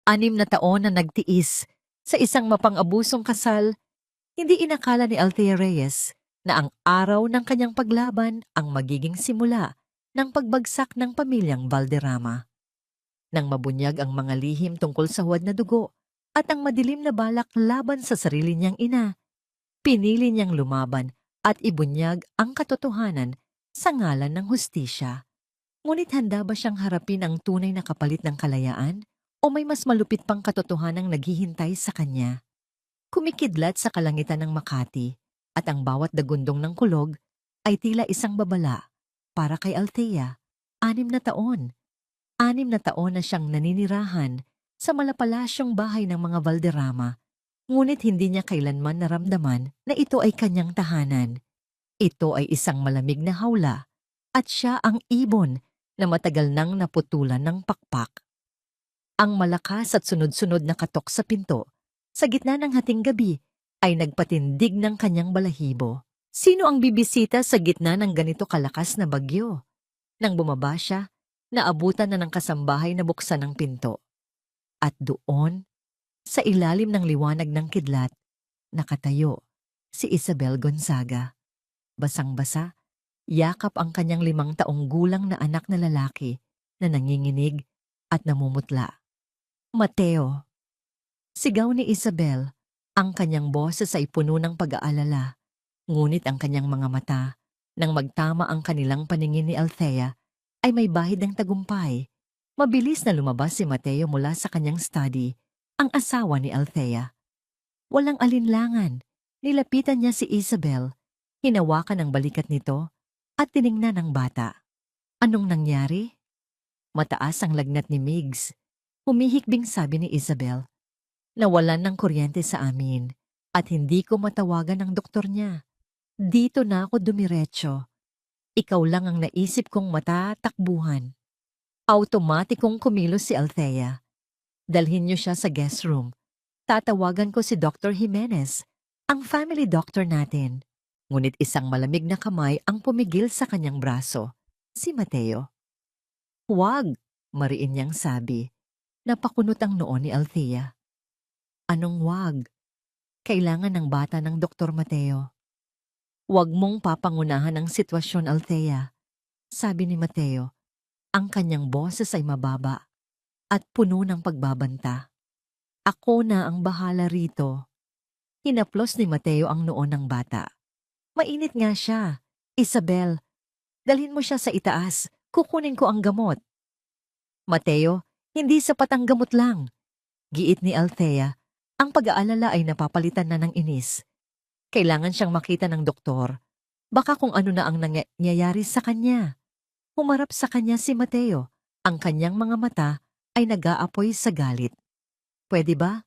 6 na taon na nagtiis sa isang mapang-abusong kasal, hindi inakala ni Althea Reyes na ang araw ng kanyang paglaban ang magiging simula ng pagbagsak ng pamilyang Valderrama. Nang mabunyag ang mga lihim tungkol sa huwad na dugo at ang madilim na balak laban sa sarili niyang ina, pinili niyang lumaban at ibunyag ang katotohanan sa ngalan ng hustisya. Ngunit handa ba siyang harapin ang tunay na kapalit ng kalayaan? O may mas malupit pang katotohanang naghihintay sa kanya? Kumikidlat sa kalangitan ng Makati at ang bawat dagundong ng kulog ay tila isang babala para kay Althea. 6 na taon. 6 na taon na siyang naninirahan sa malapalasyong bahay ng mga Valderrama. Ngunit hindi niya kailanman naramdaman na ito ay kanyang tahanan. Ito ay isang malamig na hawla at siya ang ibon na matagal nang naputulan ng pakpak. Ang malakas at sunod-sunod na katok sa pinto sa gitna ng hating gabi ay nagpatindig ng kanyang balahibo. Sino ang bibisita sa gitna ng ganito kalakas na bagyo? Nang bumaba siya, naabutan na ng kasambahay na buksan ang pinto. At doon, sa ilalim ng liwanag ng kidlat, nakatayo si Isabel Gonzaga. Basang-basa, yakap ang kanyang 5 taong gulang na anak na lalaki na nanginginig at namumutla. Mateo. Sigaw ni Isabel, ang kanyang boses ay puno ng pag-aalala. Ngunit ang kanyang mga mata, nang magtama ang kanilang paningin ni Althea, ay may bahid ng tagumpay. Mabilis na lumabas si Mateo mula sa kanyang study, ang asawa ni Althea. Walang alinlangan, nilapitan niya si Isabel, hinawakan ang balikat nito, at tiningnan ang bata. Anong nangyari? Mataas ang lagnat ni Migs. Humihikbing sabi ni Isabel. Nawalan ng kuryente sa amin at hindi ko matawagan ang doktor niya. Dito na ako dumiretso. Ikaw lang ang naisip kong matatakbuhan. Automatikong kumilos si Althea. Dalhin niyo siya sa guest room. Tatawagan ko si Dr. Jimenez, ang family doctor natin. Ngunit isang malamig na kamay ang pumigil sa kanyang braso. Si Mateo. Huwag, mariin niyang sabi. Napakunot ang noo ni Althea. Anong wag? Kailangan ng bata ng Dr. Mateo. Huwag mong papangunahan ang sitwasyon, Althea. Sabi ni Mateo. Ang kanyang boses ay mababa at puno ng pagbabanta. Ako na ang bahala rito. Hinaplos ni Mateo ang noo ng bata. Mainit nga siya. Isabel, dalhin mo siya sa itaas. Kukunin ko ang gamot. Mateo, hindi sapat ang gamot lang. Giit ni Althea. Ang pag-aalala ay napapalitan na ng inis. Kailangan siyang makita ng doktor. Baka kung ano na ang nangyayari sa kanya. Humarap sa kanya si Mateo. Ang kanyang mga mata ay nag-aapoy sa galit. Pwede ba?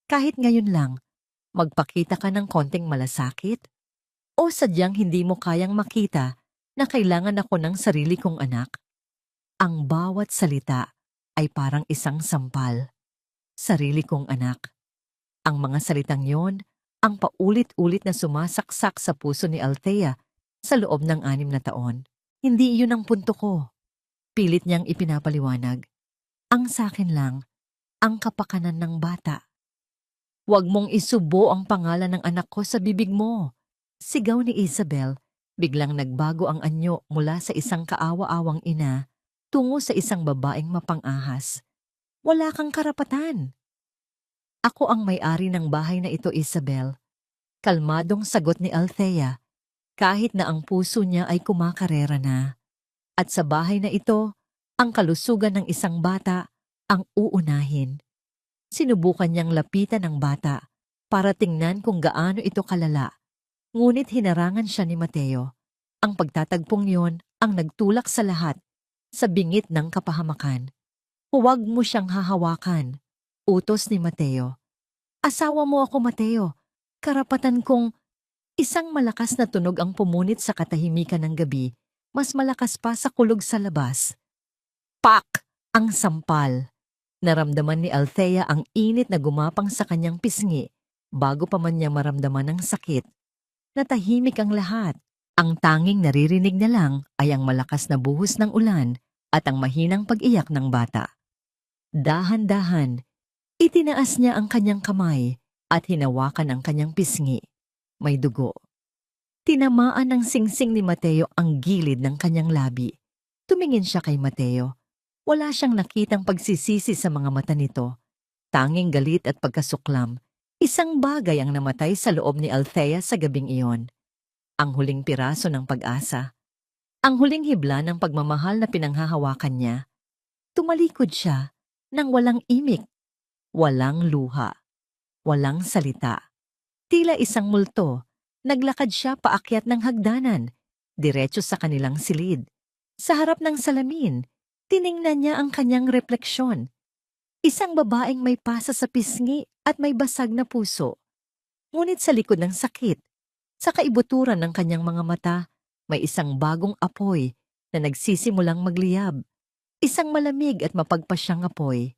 Kahit ngayon lang, magpakita ka ng konting malasakit? O sadyang hindi mo kayang makita na kailangan ako ng sarili kong anak? Ang bawat salita ay parang isang sampal. Sarili kong anak. Ang mga salitang yon, ang paulit-ulit na sumasaksak sa puso ni Althea sa loob ng 6 na taon. Hindi iyon ang punto ko. Pilit niyang ipinapaliwanag. Ang sakin lang, ang kapakanan ng bata. Huwag mong isubo ang pangalan ng anak ko sa bibig mo. Sigaw ni Isabel, biglang nagbago ang anyo mula sa isang kaawa-awang ina tungo sa isang babaeng mapang-ahas. Wala kang karapatan. Ako ang may-ari ng bahay na ito, Isabel. Kalmadong sagot ni Althea, kahit na ang puso niya ay kumakarera na. At sa bahay na ito, ang kalusugan ng isang bata ang uunahin. Sinubukan niyang lapitan ang bata para tingnan kung gaano ito kalala. Ngunit hinarangan siya ni Mateo. Ang pagtatagpong yon ang nagtulak sa lahat, sa bingit ng kapahamakan. Huwag mo siyang hahawakan. Utos ni Mateo. Asawa mo ako, Mateo. Karapatan kong... Isang malakas na tunog ang pumunit sa katahimikan ng gabi, mas malakas pa sa kulog sa labas. Pak! Ang sampal. Naramdaman ni Althea ang init na gumapang sa kanyang pisngi bago pa man niya maramdaman ang sakit. Natahimik ang lahat. Ang tanging naririnig na lang ay ang malakas na buhos ng ulan at ang mahinang pag-iyak ng bata. Dahan-dahan, Itinaas niya ang kanyang kamay at hinawakan ang kanyang pisngi. May dugo. Tinamaan ng singsing ni Mateo ang gilid ng kanyang labi. Tumingin siya kay Mateo. Wala siyang nakitang pagsisisi sa mga mata nito. Tanging galit at pagkasuklam. Isang bagay ang namatay sa loob ni Althea sa gabing iyon. Ang huling piraso ng pag-asa. Ang huling hibla ng pagmamahal na pinanghahawakan niya. Tumalikod siya nang walang imik, walang luha, walang salita. Tila isang multo, naglakad siya paakyat ng hagdanan, diretso sa kanilang silid. Sa harap ng salamin, tiningnan niya ang kanyang refleksyon. Isang babaeng may pasa sa pisngi at may basag na puso. Ngunit sa likod ng sakit, sa kaibuturan ng kanyang mga mata, may isang bagong apoy na nagsisimulang magliyab. Isang malamig at mapagpasyang apoy.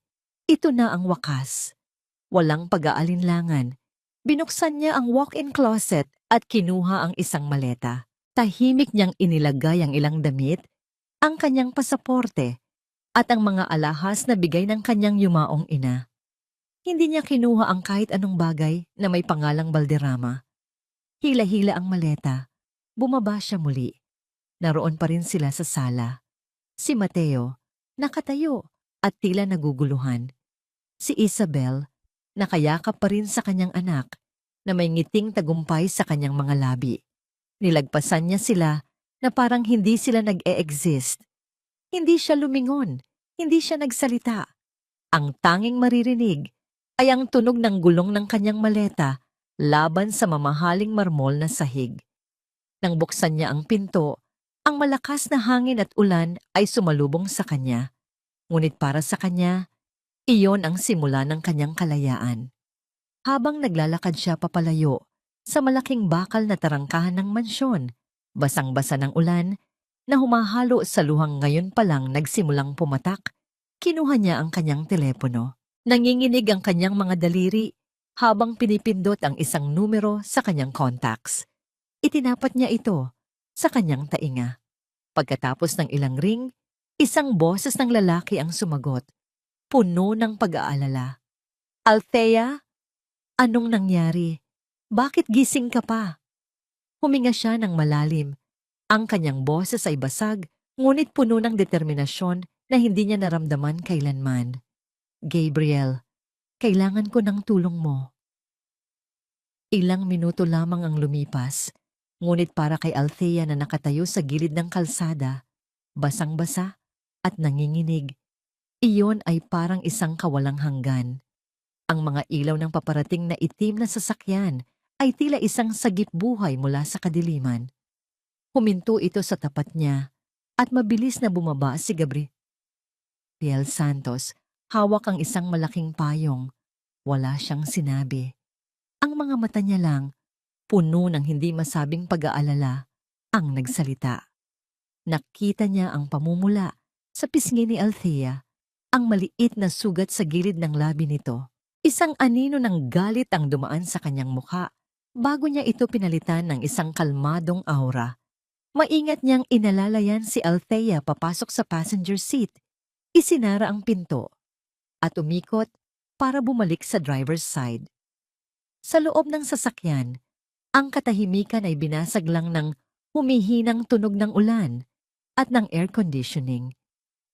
Ito na ang wakas. Walang pag-aalinlangan. Binuksan niya ang walk-in closet at kinuha ang isang maleta. Tahimik niyang inilagay ang ilang damit, ang kanyang pasaporte, at ang mga alahas na bigay ng kanyang yumaong ina. Hindi niya kinuha ang kahit anong bagay na may pangalang Balderrama. Hila-hila ang maleta. Bumaba siya muli. Naroon pa rin sila sa sala. Si Mateo, nakatayo at tila naguguluhan. Si Isabel, nakayakap pa rin sa kanyang anak na may ngiting tagumpay sa kanyang mga labi. Nilagpasan niya sila na parang hindi sila nag-e-exist. Hindi siya lumingon, hindi siya nagsalita. Ang tanging maririnig ay ang tunog ng gulong ng kanyang maleta laban sa mamahaling marmol na sahig. Nang buksan niya ang pinto, ang malakas na hangin at ulan ay sumalubong sa kanya. Ngunit para sa kanya, iyon ang simula ng kanyang kalayaan. Habang naglalakad siya papalayo sa malaking bakal na tarangkahan ng mansyon, basang-basa ng ulan, na humahalo sa luhang ngayon pa lang nagsimulang pumatak, kinuha niya ang kanyang telepono. Nanginginig ang kanyang mga daliri habang pinipindot ang isang numero sa kanyang contacts. Itinapat niya ito sa kanyang tainga. Pagkatapos ng ilang ring, isang boses ng lalaki ang sumagot, puno ng pag-aalala. Althea, anong nangyari? Bakit gising ka pa? Huminga siya ng malalim. Ang kanyang boses ay basag, ngunit puno ng determinasyon na hindi niya naramdaman kailanman. Gabriel, kailangan ko ng tulong mo. Ilang minuto lamang ang lumipas, ngunit para kay Althea na nakatayo sa gilid ng kalsada, basang-basa at nanginginig, iyon ay parang isang kawalang hanggan. Ang mga ilaw ng paparating na itim na sasakyan ay tila isang sagip buhay mula sa kadiliman. Huminto ito sa tapat niya at mabilis na bumaba si Gabriel Santos. Hawak ang isang malaking payong. Wala siyang sinabi. Ang mga mata niya lang, puno ng hindi masabing pag-aalala, ang nagsalita. Nakita niya ang pamumula sa pisngi ni Althea, ang maliit na sugat sa gilid ng labi nito. Isang anino ng galit ang dumaan sa kanyang mukha bago niya ito pinalitan ng isang kalmadong aura. Maingat niyang inalalayan si Althea papasok sa passenger seat. Isinara ang pinto at umikot para bumalik sa driver's side. Sa loob ng sasakyan, ang katahimikan ay binasag lang ng humihinang tunog ng ulan at ng air conditioning.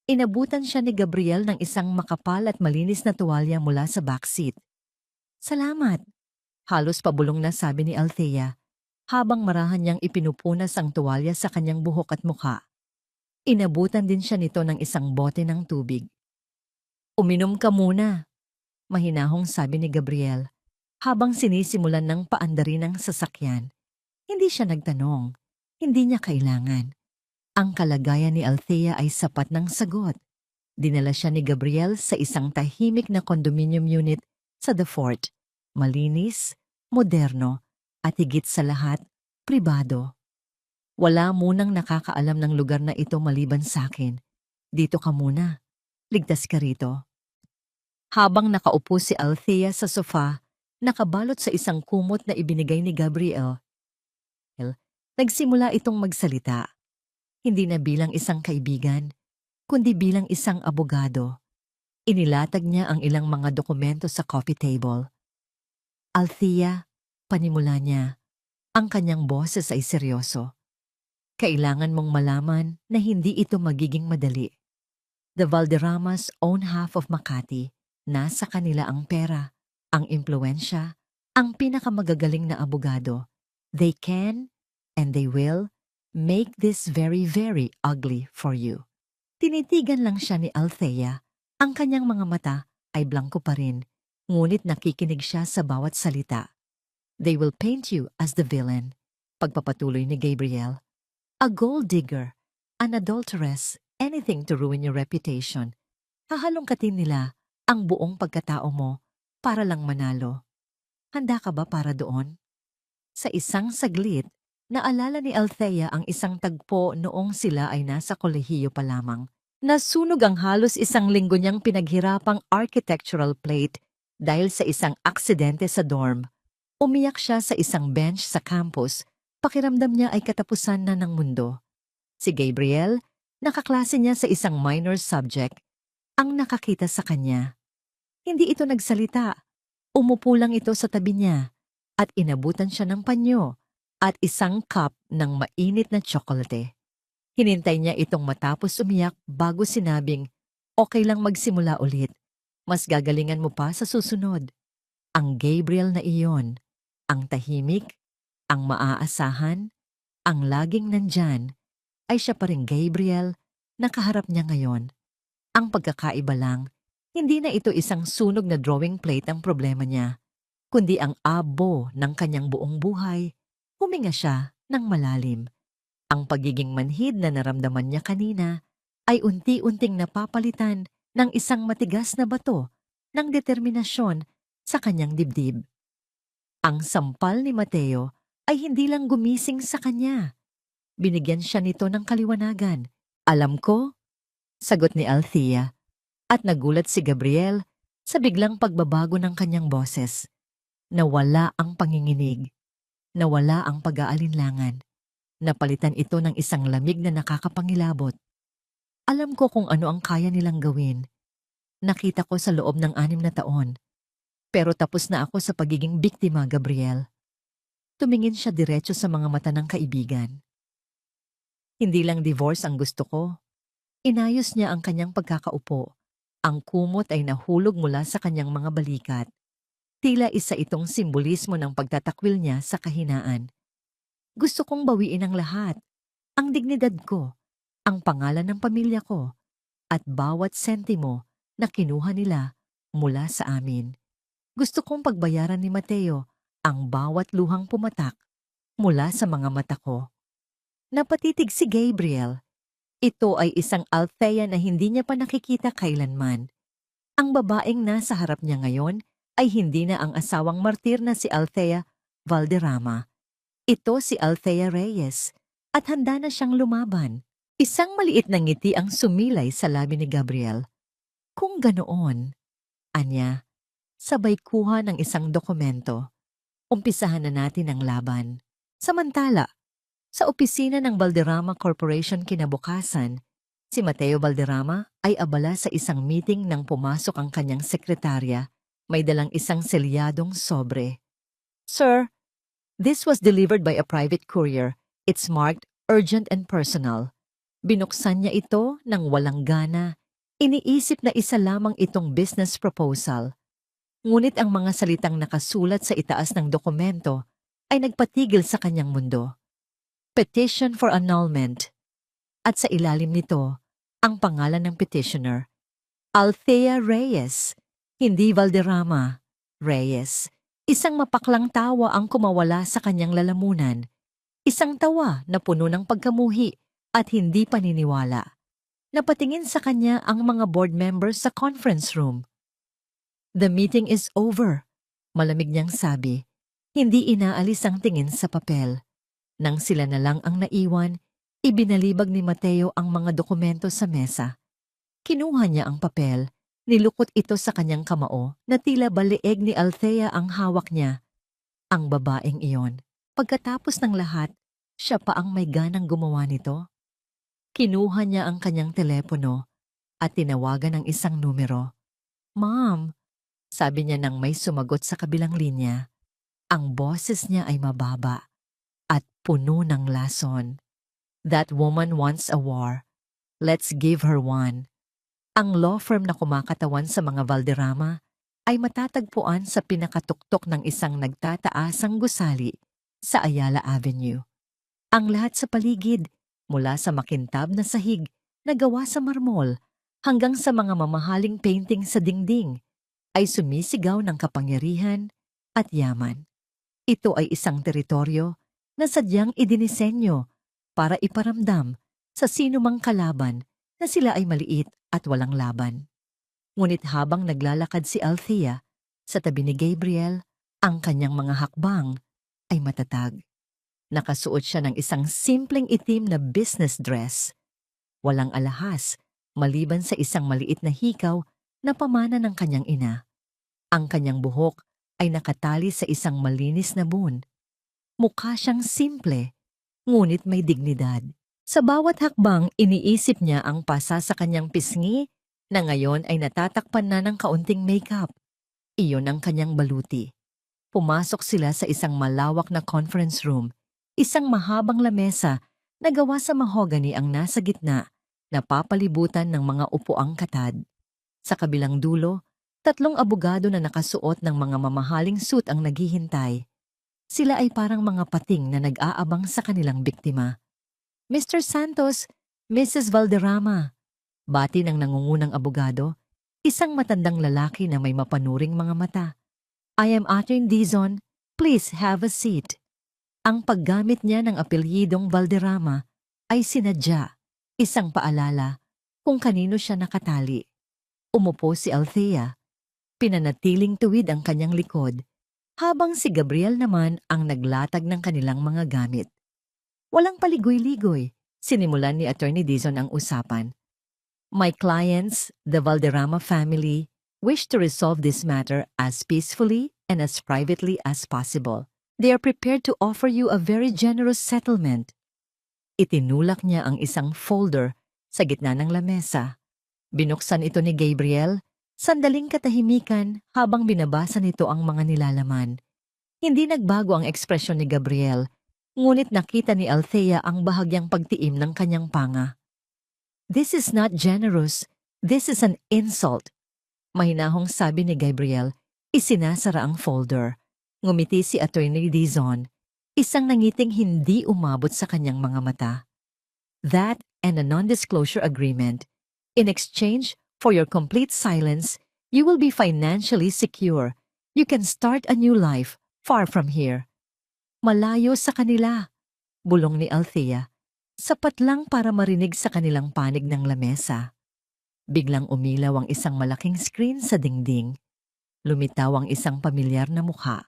Inabutan siya ni Gabriel ng isang makapal at malinis na tuwalya mula sa backseat. Salamat, halos pabulong na sabi ni Althea, habang marahan niyang ipinupunas ang tuwalya sa kanyang buhok at mukha. Inabutan din siya nito ng isang bote ng tubig. Uminom ka muna, mahinahong sabi ni Gabriel, habang sinisimulan ng paandarin ng sasakyan. Hindi siya nagtanong, hindi niya kailangan. Ang kalagayan ni Althea ay sapat ng sagot. Dinala siya ni Gabriel sa isang tahimik na condominium unit sa The Fort. Malinis, moderno, at higit sa lahat, pribado. Wala munang nakakaalam ng lugar na ito maliban sa akin. Dito ka muna. Ligtas ka rito. Habang nakaupo si Althea sa sofa, nakabalot sa isang kumot na ibinigay ni Gabriel, nagsimula itong magsalita. Hindi na bilang isang kaibigan, kundi bilang isang abogado. Inilatag niya ang ilang mga dokumento sa coffee table. Althea, panimula niya, ang kanyang boses ay seryoso. Kailangan mong malaman na hindi ito magiging madali. The Valderramas own half of Makati. Nasa kanila ang pera, ang impluensya, ang pinakamagagaling na abogado. They can, and they will, make this very, very ugly for you. Tinitigan lang siya ni Althea. Ang kanyang mga mata ay blanko pa rin, ngunit nakikinig siya sa bawat salita. They will paint you as the villain. Pagpapatuloy ni Gabriel. A gold digger, an adulteress, anything to ruin your reputation. Hahalongkatin nila ang buong pagkatao mo para lang manalo. Handa ka ba para doon? Sa isang saglit, naalala ni Althea ang isang tagpo noong sila ay nasa kolehiyo pa lamang. Nasunog ang halos isang linggo niyang pinaghirapang architectural plate dahil sa isang aksidente sa dorm. Umiyak siya sa isang bench sa campus. Pakiramdam niya ay katapusan na ng mundo. Si Gabriel, nakaklase niya sa isang minor subject, ang nakakita sa kanya. Hindi ito nagsalita. Umupo lang ito sa tabi niya at inabutan siya ng panyo at isang cup ng mainit na tsokolate. Hinintay niya itong matapos umiyak bago sinabing, okay lang magsimula ulit. Mas gagalingan mo pa sa susunod. Ang Gabriel na iyon, ang tahimik, ang maaasahan, ang laging nandyan, ay siya pa ring Gabriel na kaharap niya ngayon. Ang pagkakaiba lang, hindi na ito isang sunog na drawing plate ang problema niya, kundi ang abo ng kanyang buong buhay. Huminga siya ng malalim. Ang pagiging manhid na naramdaman niya kanina ay unti-unting napapalitan ng isang matigas na bato ng determinasyon sa kanyang dibdib. Ang sampal ni Mateo ay hindi lang gumising sa kanya. Binigyan siya nito ng kaliwanagan. Alam ko, sagot ni Althea, at nagulat si Gabriel sa biglang pagbabago ng kanyang boses. Nawala ang panginginig, nawala ang pag-aalinlangan. Napalitan ito ng isang lamig na nakakapangilabot. Alam ko kung ano ang kaya nilang gawin. Nakita ko sa loob ng 6 na taon. Pero tapos na ako sa pagiging biktima, Gabriel. Tumingin siya diretso sa mga mata ng kaibigan. Hindi lang divorce ang gusto ko. Inayos niya ang kanyang pagkakaupo. Ang kumot ay nahulog mula sa kanyang mga balikat. Tila isa itong simbolismo ng pagtatakwil niya sa kahinaan. Gusto kong bawiin ang lahat. Ang dignidad ko, ang pangalan ng pamilya ko, at bawat sentimo na kinuha nila mula sa amin. Gusto kong pagbayaran ni Mateo ang bawat luhang pumatak mula sa mga mata ko. Napatitig si Gabriel. Ito ay isang Althea na hindi niya pa nakikita kailanman. Ang babaeng nasa harap niya ngayon ay hindi na ang asawang martir na si Althea Valderrama. Ito si Althea Reyes at handa na siyang lumaban. Isang maliit na ngiti ang sumilay sa labi ni Gabriel. Kung ganoon, anya, sabay kuha ng isang dokumento. Umpisahan na natin ang laban. Samantala, sa opisina ng Valderrama Corporation kinabukasan, si Mateo Valderrama ay abala sa isang meeting nang pumasok ang kanyang sekretarya. May dalang isang selyadong sobre. Sir, this was delivered by a private courier. It's marked urgent and personal. Binuksan niya ito ng walang gana. Iniisip na isa lamang itong business proposal. Ngunit ang mga salitang nakasulat sa itaas ng dokumento ay nagpatigil sa kanyang mundo. Petition for annulment. At sa ilalim nito, ang pangalan ng petitioner. Althea Reyes, hindi Valderrama. Reyes. Isang mapaklang tawa ang kumawala sa kanyang lalamunan. Isang tawa na puno ng pagkamuhi at hindi paniniwala. Napatingin sa kanya ang mga board members sa conference room. The meeting is over, malamig niyang sabi. Hindi inaalis ang tingin sa papel. Nang sila na lang ang naiwan, ibinalibag ni Mateo ang mga dokumento sa mesa. Kinuha niya ang papel, nilukot ito sa kanyang kamao na tila balieg ni Althea ang hawak niya. Ang babaeng iyon. Pagkatapos ng lahat, siya pa ang may ganang gumawa nito. Kinuha niya ang kanyang telepono at tinawagan ang isang numero. Ma'am, sabi niya nang may sumagot sa kabilang linya. Ang boses niya ay mababa at puno ng lason. That woman wants a war. Let's give her one. Ang law firm na kumakatawan sa mga Valderrama ay matatagpuan sa pinakatuktok ng isang nagtataasang gusali sa Ayala Avenue. Ang lahat sa paligid, mula sa makintab na sahig na gawa sa marmol hanggang sa mga mamahaling painting sa dingding, ay sumisigaw ng kapangyarihan at yaman. Ito ay isang teritoryo na sadyang idinisenyo para iparamdam sa sinumang kalaban na sila ay maliit at walang laban. Ngunit habang naglalakad si Althea sa tabi ni Gabriel, ang kanyang mga hakbang ay matatag. Nakasuot siya ng isang simpleng itim na business dress. Walang alahas, maliban sa isang maliit na hikaw na pamana ng kanyang ina. Ang kanyang buhok ay nakatali sa isang malinis na bun. Mukha siyang simple, ngunit may dignidad. Sa bawat hakbang, iniisip niya ang pasa sa kanyang pisngi na ngayon ay natatakpan na ng kaunting makeup. Iyon ang kanyang baluti. Pumasok sila sa isang malawak na conference room, isang mahabang lamesa na gawa sa mahogany ang nasa gitna, na papalibutan ng mga upuang katad. Sa kabilang dulo, 3 abogado na nakasuot ng mga mamahaling suit ang naghihintay. Sila ay parang mga pating na nag-aabang sa kanilang biktima. Mr. Santos, Mrs. Valderrama, bati ng nangungunang abogado, isang matandang lalaki na may mapanuring mga mata. I am Attorney Dizon, please have a seat. Ang paggamit niya ng apelyidong Valderrama ay sinadya, isang paalala kung kanino siya nakatali. Umupo si Althea, pinanatiling tuwid ang kanyang likod, habang si Gabriel naman ang naglatag ng kanilang mga gamit. Walang paligoy-ligoy, sinimulan ni Attorney Dizon ang usapan. My clients, the Valderrama family, wish to resolve this matter as peacefully and as privately as possible. They are prepared to offer you a very generous settlement. Itinulak niya ang isang folder sa gitna ng lamesa. Binuksan ito ni Gabriel, sandaling katahimikan habang binabasa nito ang mga nilalaman. Hindi nagbago ang ekspresyon ni Gabriel, ngunit nakita ni Althea ang bahagyang pagtiim ng kanyang panga. This is not generous. This is an insult. Mahinahong sabi ni Gabriel, isinasara ang folder. Ngumiti si Attorney Dizon, isang nangiting hindi umabot sa kanyang mga mata. That and a non-disclosure agreement. In exchange for your complete silence, you will be financially secure. You can start a new life far from here. Malayo sa kanila, bulong ni Althea, sapat lang para marinig sa kanilang panig ng lamesa. Biglang umilaw ang isang malaking screen sa dingding. Lumitaw ang isang pamilyar na mukha.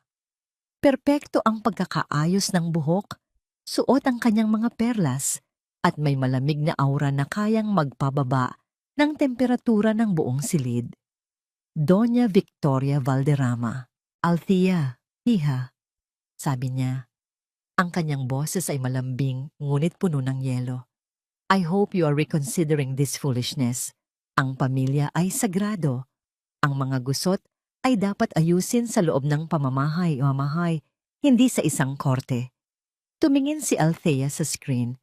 Perpekto ang pagkakaayos ng buhok, suot ang kanyang mga perlas, at may malamig na aura na kayang magpababa ng temperatura ng buong silid. Doña Victoria Valderrama. Althea, hija, sabi niya. Ang kanyang boses ay malambing ngunit puno ng yelo. I hope you are reconsidering this foolishness. Ang pamilya ay sagrado. Ang mga gusot ay dapat ayusin sa loob ng pamamahay, hindi sa isang korte. Tumingin si Althea sa screen.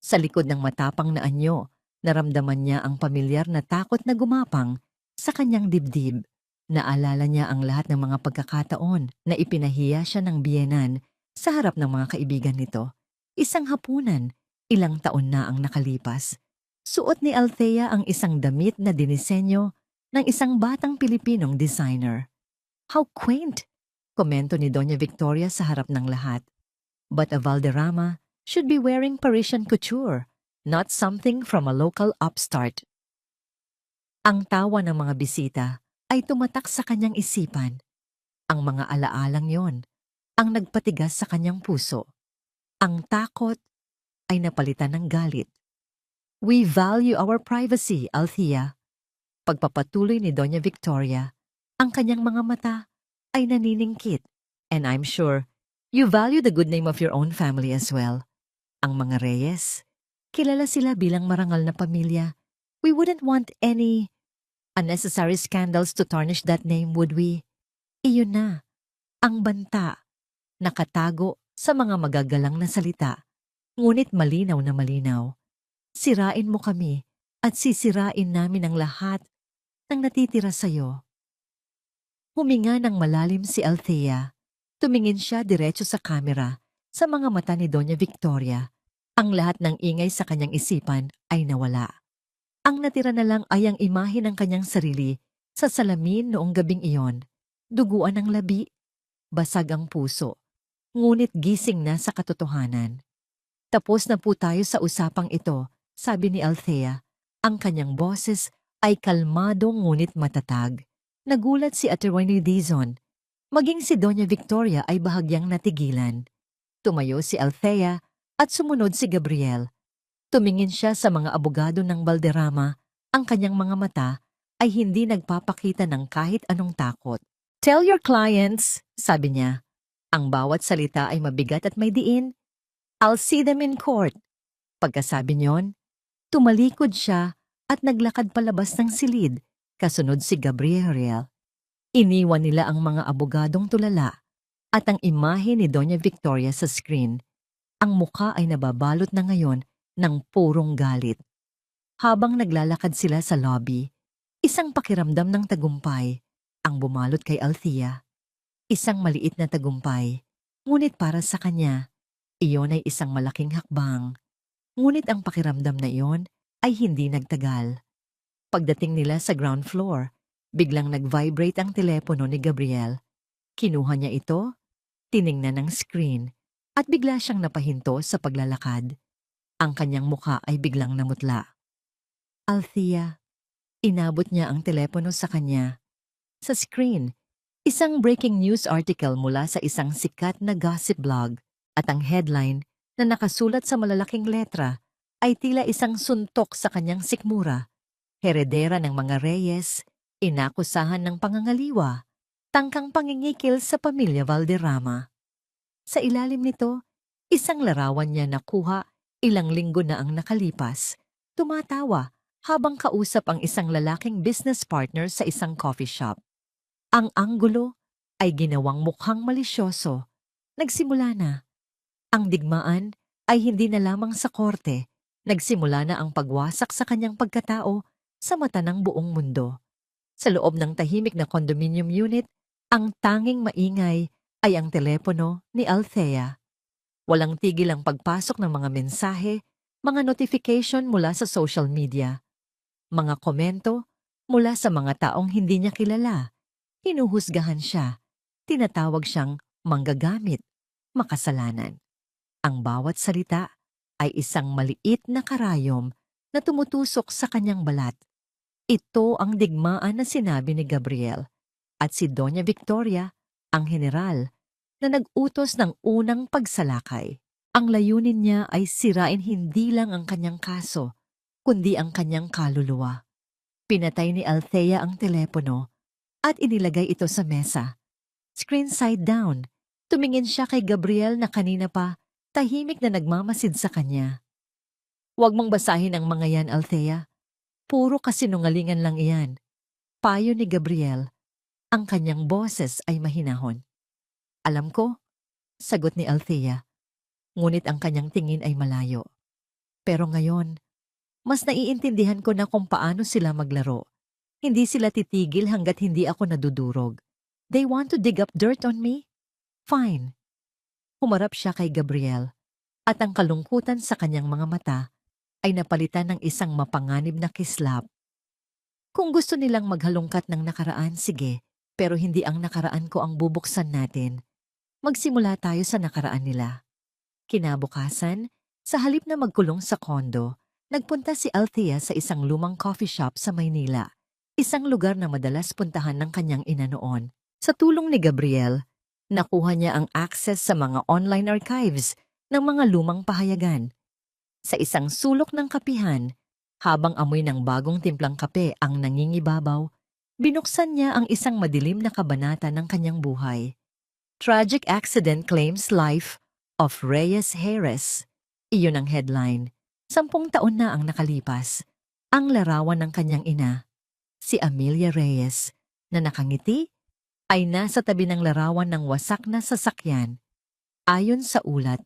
Sa likod ng matapang na anyo, naramdaman niya ang pamilyar na takot na gumapang sa kanyang dibdib. Naalala niya ang lahat ng mga pagkakataon na ipinahiya siya ng biyenan sa harap ng mga kaibigan nito. Isang hapunan, ilang taon na ang nakalipas. Suot ni Althea ang isang damit na dinisenyo ng isang batang Pilipinong designer. How quaint! Komento ni Doña Victoria sa harap ng lahat. But a Valderrama should be wearing Parisian couture, not something from a local upstart. Ang tawa ng mga bisita ay tumatak sa kanyang isipan. Ang mga alaalang yon ang nagpatigas sa kanyang puso. Ang takot ay napalitan ng galit. We value our privacy, Althea. Pagpapatuloy ni Doña Victoria, ang kanyang mga mata ay naniningkit. And I'm sure you value the good name of your own family as well. Ang mga Reyes, kilala sila bilang marangal na pamilya. We wouldn't want any Unnecessary scandals to tarnish that name, would we? Iyon na, ang banta, nakatago sa mga magagalang na salita, ngunit malinaw na malinaw. Sirain mo kami at sisirain namin ang lahat ng natitira sa'yo. Huminga ng malalim si Althea. Tumingin siya diretso sa kamera, sa mga mata ni Doña Victoria. Ang lahat ng ingay sa kanyang isipan ay nawala. Ang natira na lang ay ang imahe ng kanyang sarili sa salamin noong gabing iyon. Duguan ang labi, basag ang puso, ngunit gising na sa katotohanan. Tapos na po tayo sa usapang ito, sabi ni Althea. Ang kanyang boses ay kalmado ngunit matatag. Nagulat si Attorney Dizon. Maging si Doña Victoria ay bahagyang natigilan. Tumayo si Althea at sumunod si Gabriel. Tumingin siya sa mga abogado ng Valderrama. Ang kanyang mga mata ay hindi nagpapakita ng kahit anong takot. Tell your clients, sabi niya. Ang bawat salita ay mabigat at may diin. I'll see them in court. Pagkasabi niyon, tumalikod siya at naglakad palabas ng silid, kasunod si Gabriel. Iniwan nila ang mga abogadong tulala at ang imahe ni Doña Victoria sa screen. Ang mukha ay nababalot na ngayon ng purong galit. Habang naglalakad sila sa lobby, isang pakiramdam ng tagumpay ang bumalot kay Althea. Isang maliit na tagumpay, ngunit para sa kanya, iyon ay isang malaking hakbang. Ngunit ang pakiramdam na iyon ay hindi nagtagal. Pagdating nila sa ground floor, biglang nag-vibrate ang telepono ni Gabriel. Kinuha niya ito, tiningnan ang screen, at bigla siyang napahinto sa paglalakad. Ang kanyang mukha ay biglang namutla. Althea, inabot niya ang telepono sa kanya. Sa screen, isang breaking news article mula sa isang sikat na gossip blog at ang headline na nakasulat sa malalaking letra ay tila isang suntok sa kanyang sikmura. Heredera ng mga Reyes, inakusahan ng pangangaliwa, tangkang pangingikil sa pamilya Valderrama. Sa ilalim nito, isang larawan niya nakuha ilang linggo na ang nakalipas. Tumatawa habang kausap ang isang lalaking business partner sa isang coffee shop. Ang anggulo ay ginawang mukhang malisyoso. Nagsimula na. Ang digmaan ay hindi na lamang sa korte. Nagsimula na ang pagwasak sa kanyang pagkatao sa mata ng buong mundo. Sa loob ng tahimik na condominium unit, ang tanging maingay ay ang telepono ni Althea. Walang tigil ang pagpasok ng mga mensahe, mga notification mula sa social media, mga komento mula sa mga taong hindi niya kilala. Hinuhusgahan siya, tinatawag siyang manggagamit, makasalanan. Ang bawat salita ay isang maliit na karayom na tumutusok sa kanyang balat. Ito ang digmaan na sinabi ni Gabriel at si Doña Victoria, ang general, na nag-utos ng unang pagsalakay. Ang layunin niya ay sirain hindi lang ang kanyang kaso, kundi ang kanyang kaluluwa. Pinatay ni Althea ang telepono at inilagay ito sa mesa. Screen side down, tumingin siya kay Gabriel na kanina pa tahimik na nagmamasid sa kanya. Huwag mong basahin ang mga yan, Althea. Puro kasinungalingan lang iyan. Payo ni Gabriel. Ang kanyang boses ay mahinahon. Alam ko, sagot ni Althea. Ngunit ang kanyang tingin ay malayo. Pero ngayon, mas naiintindihan ko na kung paano sila maglaro. Hindi sila titigil hanggat hindi ako nadudurog. They want to dig up dirt on me? Fine. Humarap siya kay Gabriel at ang kalungkutan sa kanyang mga mata ay napalitan ng isang mapanganib na kislap. Kung gusto nilang maghalongkat ng nakaraan, sige, pero hindi ang nakaraan ko ang bubuksan natin. Magsimula tayo sa nakaraan nila. Kinabukasan, sa halip na magkulong sa kondo, nagpunta si Althea sa isang lumang coffee shop sa Maynila, isang lugar na madalas puntahan ng kanyang ina noon. Sa tulong ni Gabriel, nakuha niya ang access sa mga online archives ng mga lumang pahayagan. Sa isang sulok ng kapihan, habang amoy ng bagong timplang kape ang nangingibabaw, binuksan niya ang isang madilim na kabanata ng kanyang buhay. Tragic accident claims life of Reyes Jerez. Iyon ang headline. 10 taon na ang nakalipas. Ang larawan ng kanyang ina. Si Amelia Reyes, na nakangiti, ay nasa tabi ng larawan ng wasak na sasakyan. Ayon sa ulat,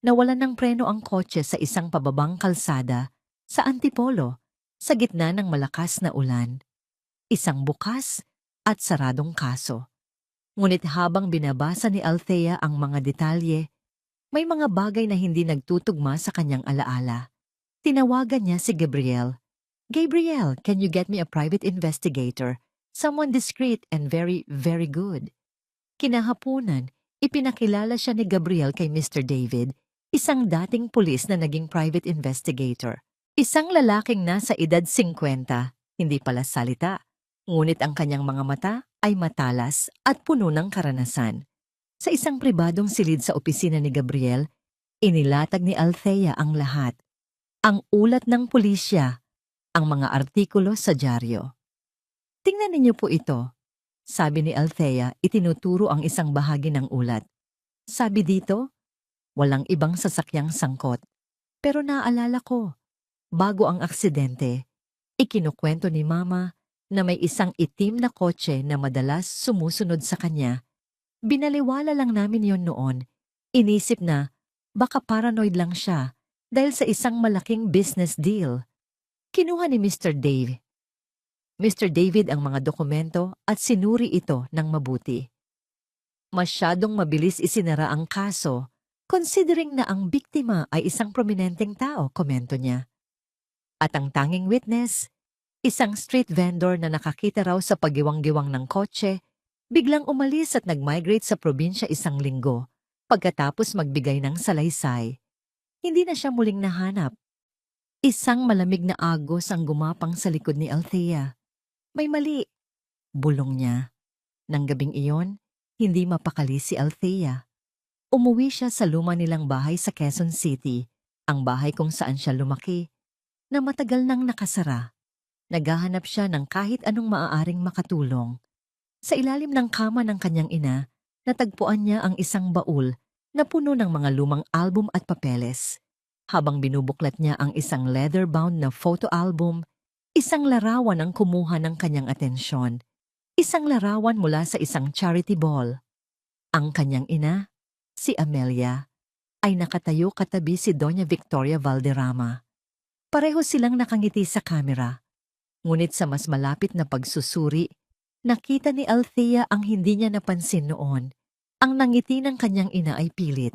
nawalan ng preno ang kotse sa isang pababang kalsada sa Antipolo sa gitna ng malakas na ulan. Isang bukas at saradong kaso. Ngunit habang binabasa ni Althea ang mga detalye, may mga bagay na hindi nagtutugma sa kanyang alaala. Tinawagan niya si Gabriel. Gabriel, can you get me a private investigator? Someone discreet and very, very good. Kinahaponan, ipinakilala siya ni Gabriel kay Mr. David, isang dating pulis na naging private investigator. Isang lalaking nasa edad 50, hindi pala salita. Ngunit ang kanyang mga mata ay matalas at puno ng karanasan. Sa isang pribadong silid sa opisina ni Gabriel, inilatag ni Althea ang lahat. Ang ulat ng pulisya, ang mga artikulo sa dyaryo. Tingnan ninyo po ito, sabi ni Althea, itinuturo ang isang bahagi ng ulat. Sabi dito, walang ibang sasakyang sangkot. Pero naalala ko, bago ang aksidente, ikinukwento ni Mama na may isang itim na kotse na madalas sumusunod sa kanya. Binaliwala lang namin yon noon. Inisip na baka paranoid lang siya dahil sa isang malaking business deal. Kinuha ni Mr. David ang mga dokumento at sinuri ito ng mabuti. Masyadong mabilis isinara ang kaso, considering na ang biktima ay isang prominenteng tao, komento niya. At ang tanging witness, isang street vendor na nakakita raw sa pagiwang-giwang ng kotse, biglang umalis at nag-migrate sa probinsya isang linggo, pagkatapos magbigay ng salaysay. Hindi na siya muling nahanap. Isang malamig na agos ang gumapang sa likod ni Althea. May mali, bulong niya. Nang gabing iyon, hindi mapakali si Althea. Umuwi siya sa luma nilang bahay sa Quezon City, ang bahay kung saan siya lumaki, na matagal nang nakasara. Naghahanap siya ng kahit anong maaaring makatulong. Sa ilalim ng kama ng kanyang ina, natagpuan niya ang isang baul na puno ng mga lumang album at papeles. Habang binubuklat niya ang isang leather-bound na photo album, isang larawan ang kumuha ng kanyang atensyon. Isang larawan mula sa isang charity ball. Ang kanyang ina, si Amelia, ay nakatayo katabi si Doña Victoria Valderrama. Pareho silang nakangiti sa kamera. Ngunit sa mas malapit na pagsusuri, nakita ni Althea ang hindi niya napansin noon. Ang nangiti ng kanyang ina ay pilit.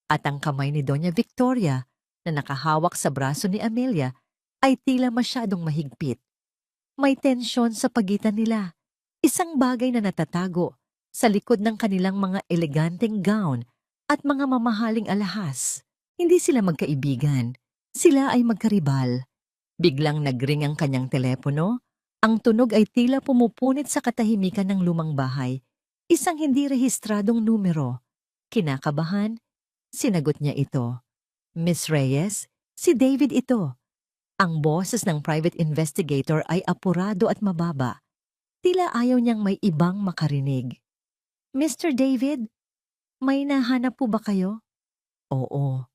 At ang kamay ni Doña Victoria na nakahawak sa braso ni Amelia ay tila masyadong mahigpit. May tensyon sa pagitan nila. Isang bagay na natatago sa likod ng kanilang mga eleganteng gown at mga mamahaling alahas. Hindi sila magkaibigan. Sila ay magkaribal. Biglang nagring ang kanyang telepono. Ang tunog ay tila pumupunit sa katahimikan ng lumang bahay. Isang hindi rehistradong numero. Kinakabahan, sinagot niya ito. Miss Reyes, si David ito. Ang boses ng private investigator ay apurado at mababa. Tila ayaw niyang may ibang makarinig. Mr. David, may nahanap po ba kayo? Oo,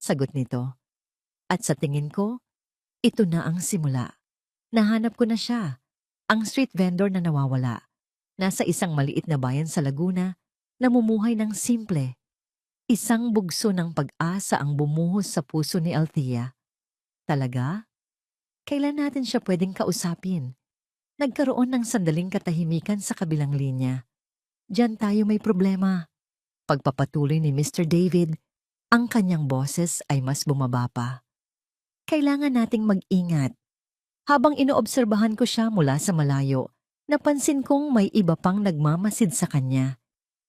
sagot nito. At sa tingin ko, ito na ang simula. Nahanap ko na siya, ang street vendor na nawawala. Nasa isang maliit na bayan sa Laguna, namumuhay ng simple. Isang bugso ng pag-asa ang bumuhos sa puso ni Althea. Talaga? Kailan natin siya pwedeng kausapin? Nagkaroon ng sandaling katahimikan sa kabilang linya. Diyan tayo may problema. Pagpapatuloy ni Mr. David, ang kanyang boses ay mas bumaba pa. Kailangan nating mag-ingat. Habang inoobserbahan ko siya mula sa malayo, napansin kong may iba pang nagmamasid sa kanya.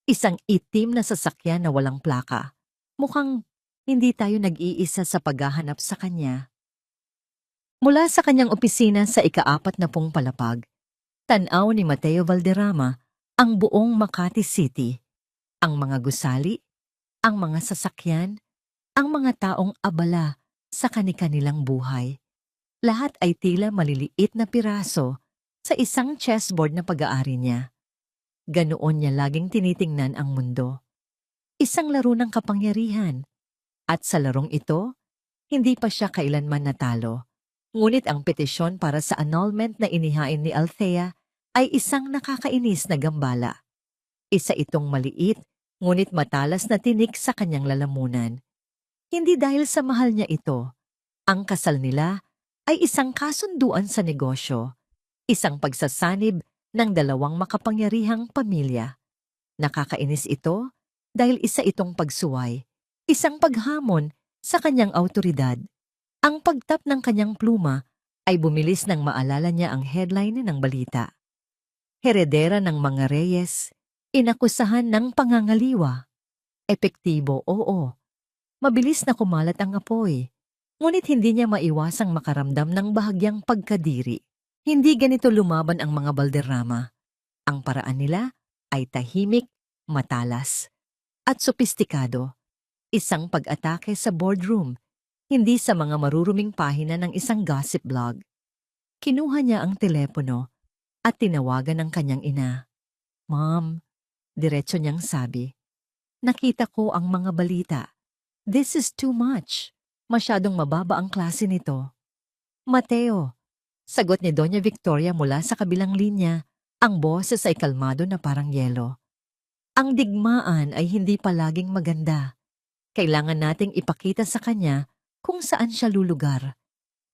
Isang itim na sasakyan na walang plaka. Mukhang hindi tayo nag-iisa sa paghahanap sa kanya. Mula sa kanyang opisina sa ika-40 palapag, tanaw ni Mateo Valderrama ang buong Makati City. Ang mga gusali, ang mga sasakyan, ang mga taong abala sa kani-kanilang buhay. Lahat ay tila maliliit na piraso sa isang chessboard na pag-aari niya. Ganoon niya laging tinitingnan ang mundo. Isang laro ng kapangyarihan. At sa larong ito, hindi pa siya kailanman natalo. Ngunit ang petisyon para sa annulment na inihain ni Althea ay isang nakakainis na gambala. Isa itong maliit, ngunit matalas na tinik sa kanyang lalamunan. Hindi dahil sa mahal niya ito. Ang kasal nila ay isang kasunduan sa negosyo, isang pagsasanib ng dalawang makapangyarihang pamilya. Nakakainis ito dahil isa itong pagsuway, isang paghamon sa kanyang awtoridad. Ang pagtap ng kanyang pluma ay bumilis nang maalala niya ang headline ng balita. Heredera ng mga Reyes, inakusahan ng pangangaliwa. Epektibo, oo. Mabilis na kumalat ang apoy. Ngunit hindi niya maiwasang makaramdam ng bahagyang pagkadiri. Hindi ganito lumaban ang mga Valderrama. Ang paraan nila ay tahimik, matalas, at sopistikado. Isang pag-atake sa boardroom, hindi sa mga maruruming pahina ng isang gossip blog. Kinuha niya ang telepono at tinawagan ang kanyang ina. "Mom," diretso niyang sabi, "nakita ko ang mga balita. This is too much. Masyadong mababa ang klase nito." "Mateo," sagot ni Doña Victoria mula sa kabilang linya, ang boses ay kalmado na parang yelo. "Ang digmaan ay hindi palaging maganda. Kailangan nating ipakita sa kanya kung saan siya lulugar.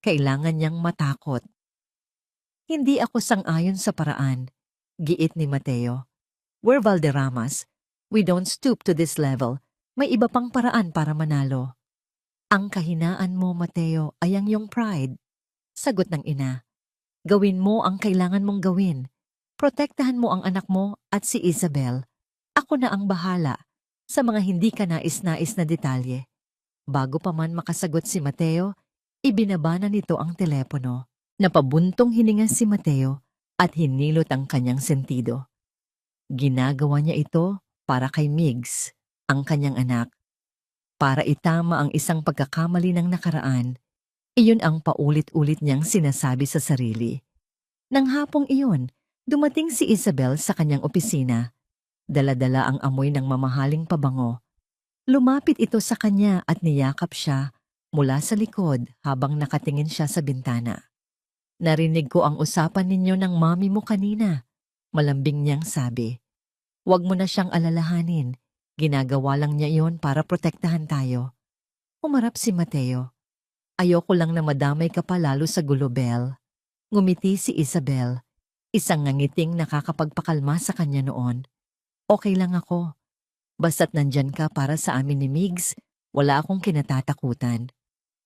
Kailangan niyang matakot." "Hindi ako sang-ayon sa paraan," giit ni Mateo. "We're Valderramas. We don't stoop to this level. May iba pang paraan para manalo." "Ang kahinaan mo, Mateo, ay ang iyong pride," sagot ng ina. "Gawin mo ang kailangan mong gawin. Protektahan mo ang anak mo at si Isabel. Ako na ang bahala sa mga hindi ka nais-nais na detalye." Bago pa man makasagot si Mateo, ibinaba na nito ang telepono. Napabuntong hininga si Mateo at hinilot ang kanyang sentido. Ginagawa niya ito para kay Migs, ang kanyang anak. Para itama ang isang pagkakamali ng nakaraan, iyon ang paulit-ulit niyang sinasabi sa sarili. Nang hapong iyon, dumating si Isabel sa kanyang opisina. Dala-dala ang amoy ng mamahaling pabango. Lumapit ito sa kanya at niyakap siya mula sa likod habang nakatingin siya sa bintana. "Narinig ko ang usapan ninyo ng mami mo kanina," malambing niyang sabi. "Huwag mo na siyang alalahanin. Ginagawa lang niya iyon para protektahan tayo." Umarap si Mateo. "Ayoko lang na madamay ka pa lalo sa gulo, Belle." Ngumiti si Isabel, isang ngangiting nakakapagpakalma sa kanya noon. "Okay lang ako. Basta't nandyan ka para sa amin ni Migs, wala akong kinatatakutan."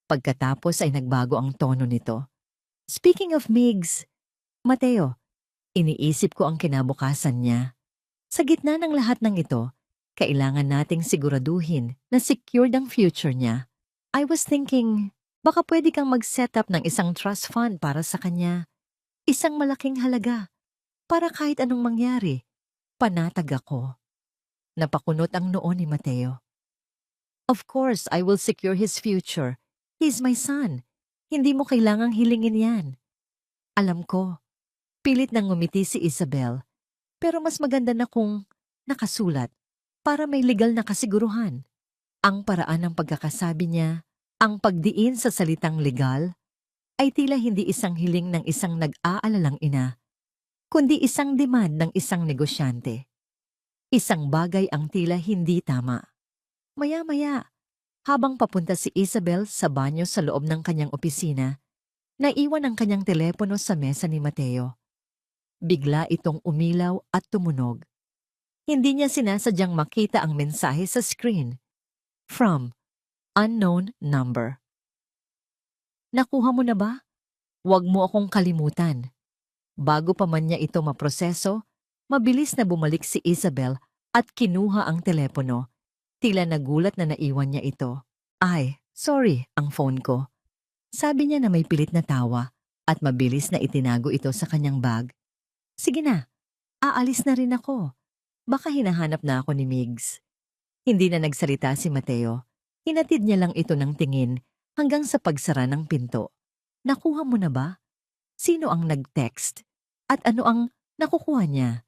Pagkatapos ay nagbago ang tono nito. "Speaking of Migs, Mateo, iniisip ko ang kinabukasan niya. Sa gitna ng lahat ng ito, kailangan nating siguraduhin na secured ang future niya. I was thinking, baka pwede kang mag-set up ng isang trust fund para sa kanya. Isang malaking halaga, para kahit anong mangyari, panatag ako." Napakunot ang noo ni Mateo. "Of course, I will secure his future. He's my son. Hindi mo kailangang hilingin yan." "Alam ko." Pilit nang ngumiti si Isabel. "Pero mas maganda na kung nakasulat para may legal na kasiguruhan." Ang paraan ng pagkakasabi niya, ang pagdiin sa salitang legal, ay tila hindi isang hiling ng isang nag-aalalang ina, kundi isang demand ng isang negosyante. Isang bagay ang tila hindi tama. Maya-maya, habang papunta si Isabel sa banyo sa loob ng kanyang opisina, naiwan ang kanyang telepono sa mesa ni Mateo. Bigla itong umilaw at tumunog. Hindi niya sinasadyang makita ang mensahe sa screen. From unknown number. "Nakuha mo na ba? Huwag mo akong kalimutan." Bago pa man niya ito maproseso, mabilis na bumalik si Isabel at kinuha ang telepono. Tila nagulat na naiwan niya ito. "Ay, sorry, ang phone ko." Sabi niya na may pilit na tawa at mabilis na itinago ito sa kanyang bag. "Sige na, aalis na rin ako. Baka hinahanap na ako ni Migs." Hindi na nagsalita si Mateo. Hinatid niya lang ito ng tingin hanggang sa pagsara ng pinto. "Nakuha mo na ba? Sino ang nag-text? At ano ang nakukuha niya?"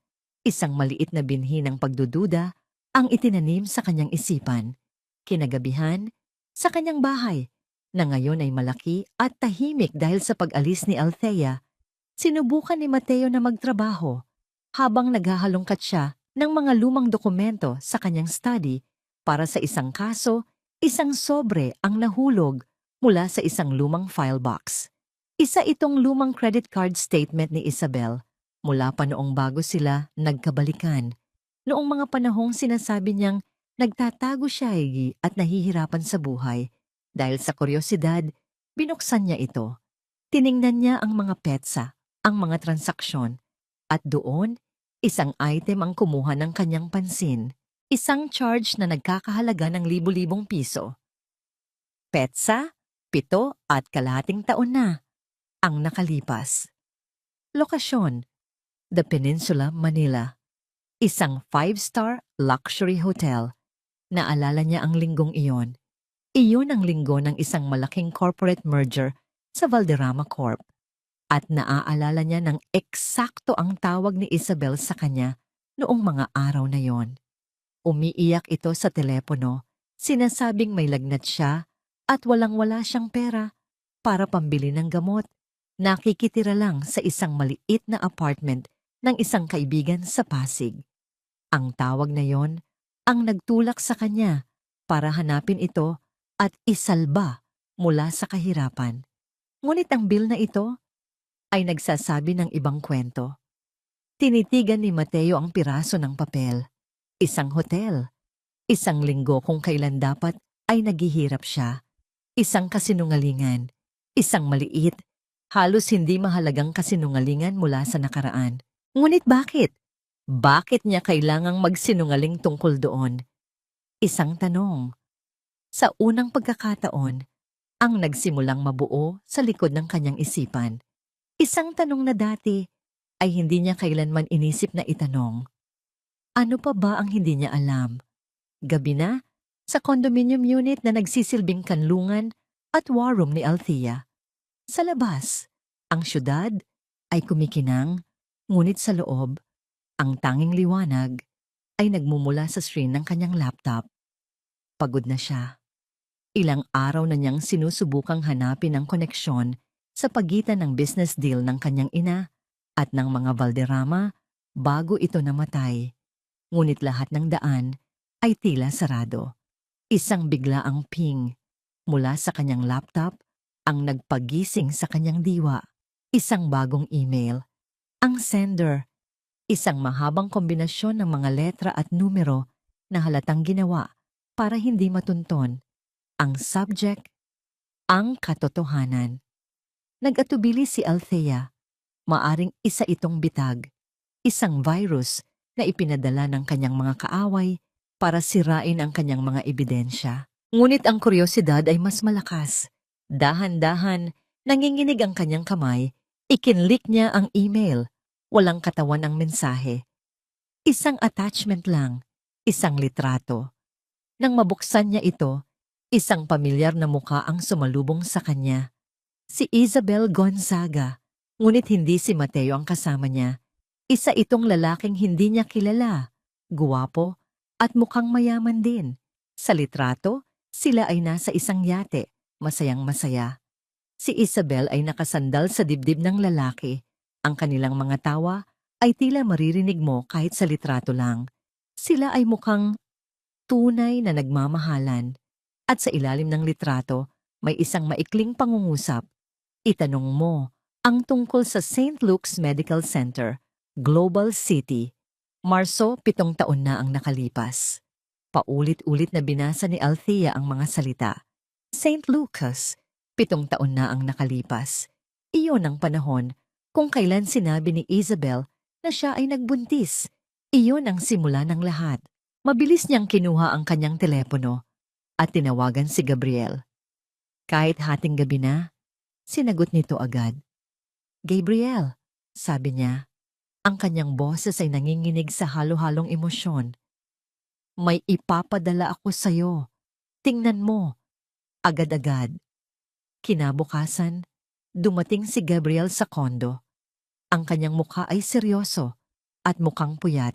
Isang maliit na binhi ng pagdududa ang itinanim sa kanyang isipan. Kinagabihan, sa kanyang bahay, na ngayon ay malaki at tahimik dahil sa pag-alis ni Althea, sinubukan ni Mateo na magtrabaho habang naghahalongkat siya ng mga lumang dokumento sa kanyang study para sa isang kaso, isang sobre ang nahulog mula sa isang lumang file box. Isa itong lumang credit card statement ni Isabel mula pa noong bago sila nagkabalikan. Noong mga panahong sinasabi niyang nagtatago siya at nahihirapan sa buhay. Dahil sa kuryosidad, binuksan niya ito. Tiningnan niya ang mga petsa, ang mga transaksyon, at doon, isang item ang kumuha ng kanyang pansin. Isang charge na nagkakahalaga ng libu-libong piso. Petsa, 7.5 taon na ang nakalipas. Lokasyon, The Peninsula, Manila. Isang 5-star luxury hotel. Naalala niya ang linggong iyon. Iyon ang linggo ng isang malaking corporate merger sa Valderrama Corp. At naaalala niya ng eksakto ang tawag ni Isabel sa kanya noong mga araw na yon. Umiiyak ito sa telepono, sinasabing may lagnat siya at walang-wala siyang pera para pambili ng gamot. Nakikitira lang sa isang maliit na apartment ng isang kaibigan sa Pasig. Ang tawag na yon ang nagtulak sa kanya para hanapin ito at isalba mula sa kahirapan. Ngunit ang bill na ito ay nagsasabi ng ibang kwento. Tinitigan ni Mateo ang piraso ng papel. Isang hotel. Isang linggo kung kailan dapat ay naghihirap siya. Isang kasinungalingan. Isang maliit, halos hindi mahalagang kasinungalingan mula sa nakaraan. Ngunit bakit? Bakit niya kailangang magsinungaling tungkol doon? Isang tanong. Sa unang pagkakataon, ang nagsimulang mabuo sa likod ng kanyang isipan. Isang tanong na dati ay hindi niya kailanman inisip na itanong. Ano pa ba ang hindi niya alam? Gabi na, sa condominium unit na nagsisilbing kanlungan at war room ni Althea. Sa labas, ang syudad ay kumikinang, ngunit sa loob, ang tanging liwanag ay nagmumula sa screen ng kanyang laptop. Pagod na siya. Ilang araw na niyang sinusubukang hanapin ang koneksyon sa pagitan ng business deal ng kanyang ina at ng mga Valderrama bago ito namatay. Ngunit lahat ng daan ay tila sarado. Isang biglaang ping mula sa kanyang laptop ang nagpagising sa kanyang diwa. Isang bagong email. Ang sender, isang mahabang kombinasyon ng mga letra at numero na halatang ginawa para hindi matunton. Ang subject, ang katotohanan. Nag-atubili si Althea. Maaring isa itong bitag, isang virus na ipinadala ng kanyang mga kaaway para sirain ang kanyang mga ebidensya. Ngunit ang kuryosidad ay mas malakas. Dahan-dahan, nanginginig ang kanyang kamay, ikinlik niya ang email. Walang katawan ang mensahe. Isang attachment lang, isang litrato. Nang mabuksan niya ito, isang pamilyar na muka ang sumalubong sa kanya. Si Isabel Gonzaga, ngunit hindi si Mateo ang kasama niya. Isa itong lalaking hindi niya kilala, guwapo at mukhang mayaman din. Sa litrato, sila ay nasa isang yate, masayang masaya. Si Isabel ay nakasandal sa dibdib ng lalaki. Ang kanilang mga tawa ay tila maririnig mo kahit sa litrato lang. Sila ay mukhang tunay na nagmamahalan. At sa ilalim ng litrato, may isang maikling pangungusap. Itanong mo ang tungkol sa St. Luke's Medical Center, Global City. Marso, 7 taon na ang nakalipas. Paulit-ulit na binasa ni Althea ang mga salita. St. Lucas, 7 taon na ang nakalipas. Iyon ang panahon kung kailan sinabi ni Isabel na siya ay nagbuntis. Iyon ang simula ng lahat. Mabilis niyang kinuha ang kanyang telepono at tinawagan si Gabriel. Kahit hating gabi na, sinagot nito agad. Gabriel, sabi niya. Ang kanyang boses ay nanginginig sa halo-halong emosyon. May ipapadala ako sa'yo. Tingnan mo. Agad-agad. Kinabukasan, dumating si Gabriel sa kondo. Ang kanyang mukha ay seryoso at mukhang puyat.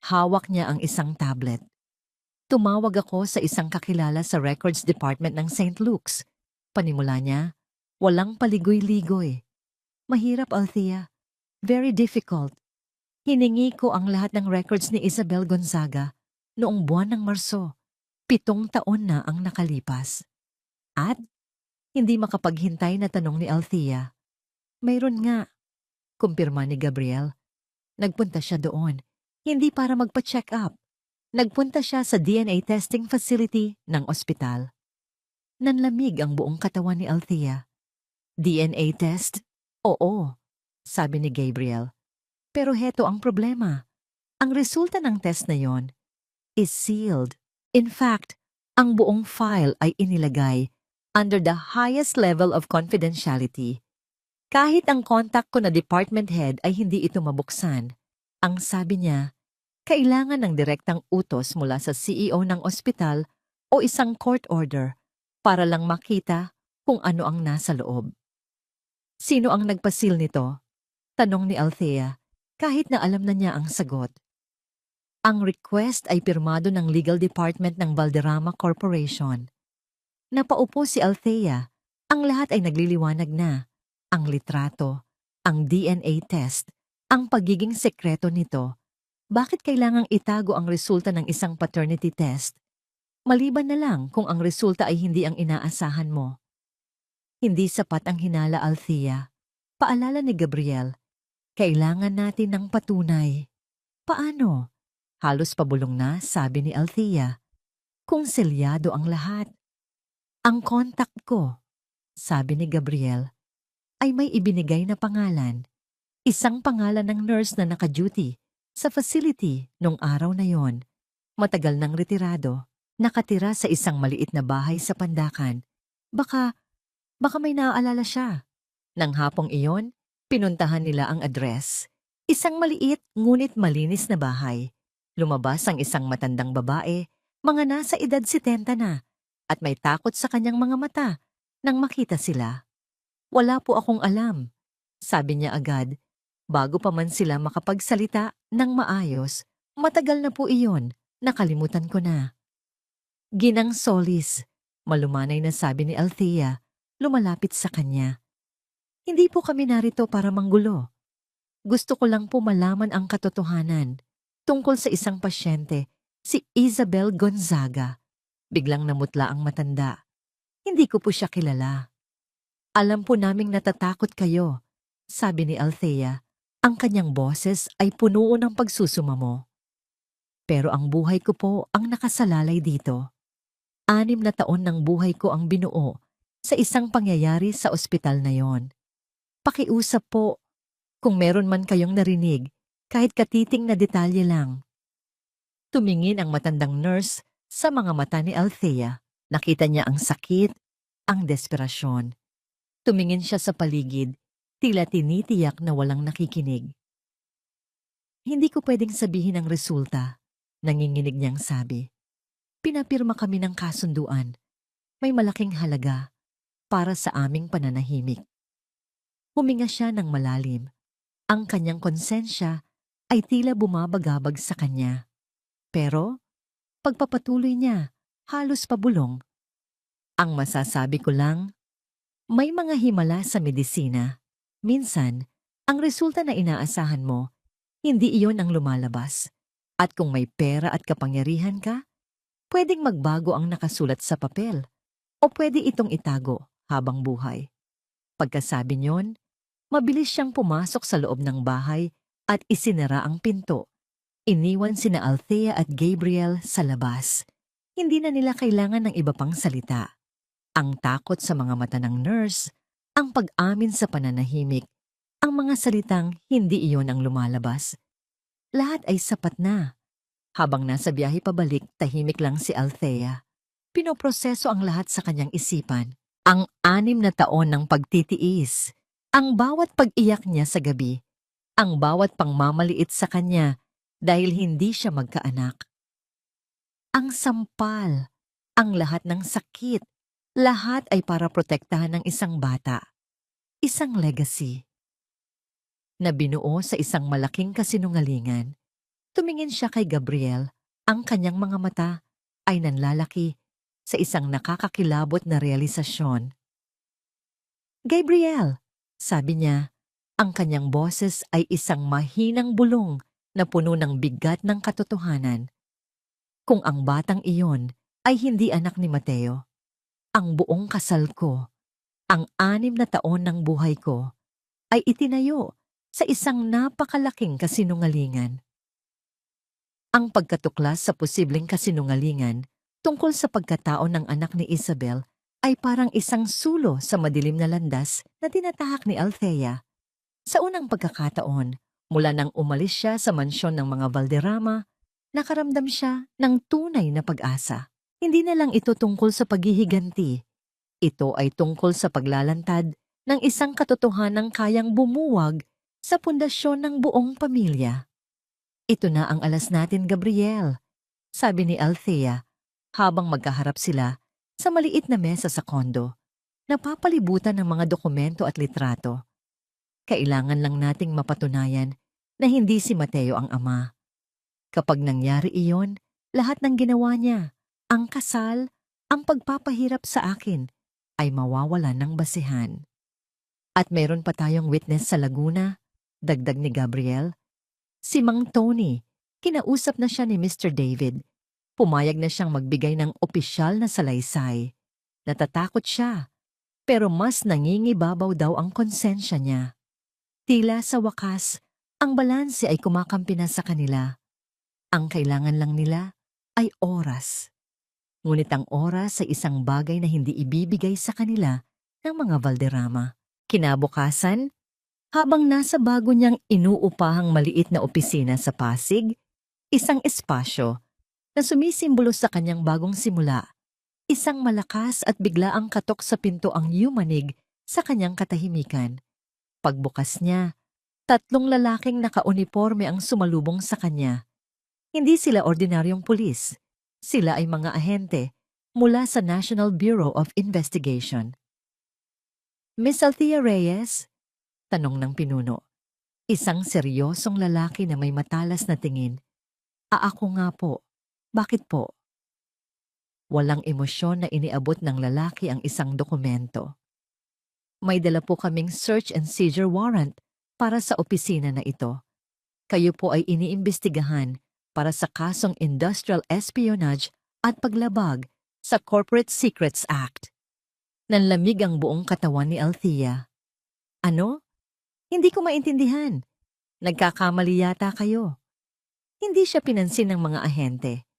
Hawak niya ang isang tablet. Tumawag ako sa isang kakilala sa records department ng St. Luke's. Panimula niya, walang paligoy-ligoy. Mahirap, Althea. Very difficult. Hiningi ko ang lahat ng records ni Isabel Gonzaga noong buwan ng Marso. 7 taon na ang nakalipas. At hindi makapaghintay na tanong ni Althea. Mayroon nga, kumpirma ni Gabriel. Nagpunta siya doon, hindi para magpa-check up. Nagpunta siya sa DNA testing facility ng ospital. Nanlamig ang buong katawan ni Althea. DNA test? Oo, sabi ni Gabriel. Pero heto ang problema. Ang resulta ng test na yon is sealed. In fact, ang buong file ay inilagay under the highest level of confidentiality. Kahit ang contact ko na department head ay hindi ito mabuksan. Ang sabi niya, kailangan ng direktang utos mula sa CEO ng ospital o isang court order para lang makita kung ano ang nasa loob. Sino ang nagpasil nito? Tanong ni Althea, kahit na alam na niya ang sagot. Ang request ay pirmado ng legal department ng Valderrama Corporation. Napaupo si Althea. Ang lahat ay nagliliwanag na. Ang litrato, ang DNA test, ang pagiging sekreto nito. Bakit kailangang itago ang resulta ng isang paternity test? Maliban na lang kung ang resulta ay hindi ang inaasahan mo. Hindi sapat ang hinala, Althea. Paalala ni Gabriel, kailangan natin ng patunay. Paano? Halos pabulong na, sabi ni Althea. Kung selyado ang lahat. Ang contact ko, sabi ni Gabriel, ay may ibinigay na pangalan. Isang pangalan ng nurse na naka-duty sa facility nung araw na yon. Matagal nang retirado, nakatira sa isang maliit na bahay sa Pandakan. Baka may naaalala siya. Nang hapong iyon, pinuntahan nila ang address. Isang maliit ngunit malinis na bahay. Lumabas ang isang matandang babae, mga nasa edad 70 na, at may takot sa kanyang mga mata nang makita sila. Wala po akong alam, sabi niya agad. Bago pa man sila makapagsalita ng maayos, matagal na po iyon, nakalimutan ko na. Ginang Solis, malumanay na sabi ni Althea, lumalapit sa kanya. Hindi po kami narito para manggulo. Gusto ko lang po malaman ang katotohanan tungkol sa isang pasyente, si Isabel Gonzaga. Biglang namutla ang matanda. Hindi ko po siya kilala. Alam po naming natatakot kayo, sabi ni Althea. Ang kanyang boses ay puno ng pagsusumamo. Pero ang buhay ko po ang nakasalalay dito. 6 na taon ng buhay ko ang binuo sa isang pangyayari sa ospital na yon. Pakiusap po, kung meron man kayong narinig, kahit katiting na detalye lang. Tumingin ang matandang nurse sa mga mata ni Althea. Nakita niya ang sakit, ang desperasyon. Tumingin siya sa paligid, tila tinitiyak na walang nakikinig. Hindi ko pwedeng sabihin ang resulta, nanginginig niyang sabi. Pinapirma kami ng kasunduan. May malaking halaga para sa aming pananahimik. Huminga siya ng malalim. Ang kanyang konsensya ay tila bumabagabag sa kanya. Pero, pagpapatuloy niya, halos pabulong. Ang masasabi ko lang, may mga himala sa medisina. Minsan, ang resulta na inaasahan mo, hindi iyon ang lumalabas. At kung may pera at kapangyarihan ka, pwedeng magbago ang nakasulat sa papel o pwede itong itago habang buhay. Pagkasabi niyon, mabilis siyang pumasok sa loob ng bahay at isinara ang pinto. Iniwan sina Althea at Gabriel sa labas. Hindi na nila kailangan ng iba pang salita. Ang takot sa mga mata ng nurse, ang pag-amin sa pananahimik, ang mga salitang hindi iyon ang lumalabas. Lahat ay sapat na. Habang nasa biyahe pabalik, tahimik lang si Althea. Pinoproseso ang lahat sa kanyang isipan. Ang 6 na taon ng pagtitiis. Ang bawat pag-iyak niya sa gabi. Ang bawat pangmamaliit sa kanya dahil hindi siya magkaanak. Ang sampal. Ang lahat ng sakit. Lahat ay para protektahan ng isang bata. Isang legacy. Na binuo sa isang malaking kasinungalingan. Tumingin siya kay Gabriel, ang kanyang mga mata ay nanlalaki sa isang nakakakilabot na realisasyon. Gabriel, sabi niya, ang kanyang boses ay isang mahinang bulong na puno ng bigat ng katotohanan. Kung ang batang iyon ay hindi anak ni Mateo, ang buong kasal ko, ang 6 na taon ng buhay ko, ay itinayo sa isang napakalaking kasinungalingan. Ang pagkatuklas sa posibleng kasinungalingan tungkol sa pagkatao ng anak ni Isabel ay parang isang sulo sa madilim na landas na tinatahak ni Althea. Sa unang pagkakataon, mula nang umalis siya sa mansyon ng mga Valderrama, nakaramdam siya ng tunay na pag-asa. Hindi na lang ito tungkol sa paghihiganti. Ito ay tungkol sa paglalantad ng isang katotohanang kayang bumuwag sa pundasyon ng buong pamilya. Ito na ang alas natin, Gabriel, sabi ni Althea habang magkaharap sila sa maliit na mesa sa kondo, napapalibutan ng mga dokumento at litrato. Kailangan lang nating mapatunayan na hindi si Mateo ang ama. Kapag nangyari iyon, lahat ng ginawa niya, ang kasal, ang pagpapahirap sa akin, ay mawawalan ng basehan. At meron pa tayong witness sa Laguna, dagdag ni Gabriel. Si Mang Tony, kinausap na siya ni Mr. David. Pumayag na siyang magbigay ng opisyal na salaysay. Natatakot siya, pero mas nangingibabaw daw ang konsensya niya. Tila sa wakas, ang balanse ay kumakampi na sa kanila. Ang kailangan lang nila ay oras. Ngunit ang oras ay isang bagay na hindi ibibigay sa kanila ng mga Valderrama. Kinabukasan, habang nasa bago niyang inuupahang maliit na opisina sa Pasig, isang espasyo na sumisimbolo sa kanyang bagong simula, isang malakas at biglaang katok sa pinto ang yumanig sa kanyang katahimikan. Pagbukas niya, 3 lalaking nakauniporme ang sumalubong sa kanya. Hindi sila ordinaryong pulis. Sila ay mga ahente mula sa National Bureau of Investigation. Miss Althea Reyes? Tanong ng pinuno. Isang seryosong lalaki na may matalas na tingin. Ako nga po. Bakit po? Walang emosyon na iniabot ng lalaki ang isang dokumento. May dala po kaming search and seizure warrant para sa opisina na ito. Kayo po ay iniimbestigahan para sa kasong industrial espionage at paglabag sa Corporate Secrets Act. Nanlamig ang buong katawan ni Althea. Ano? Hindi ko maintindihan. Nagkakamali yata kayo. Hindi siya pinansin ng mga ahente.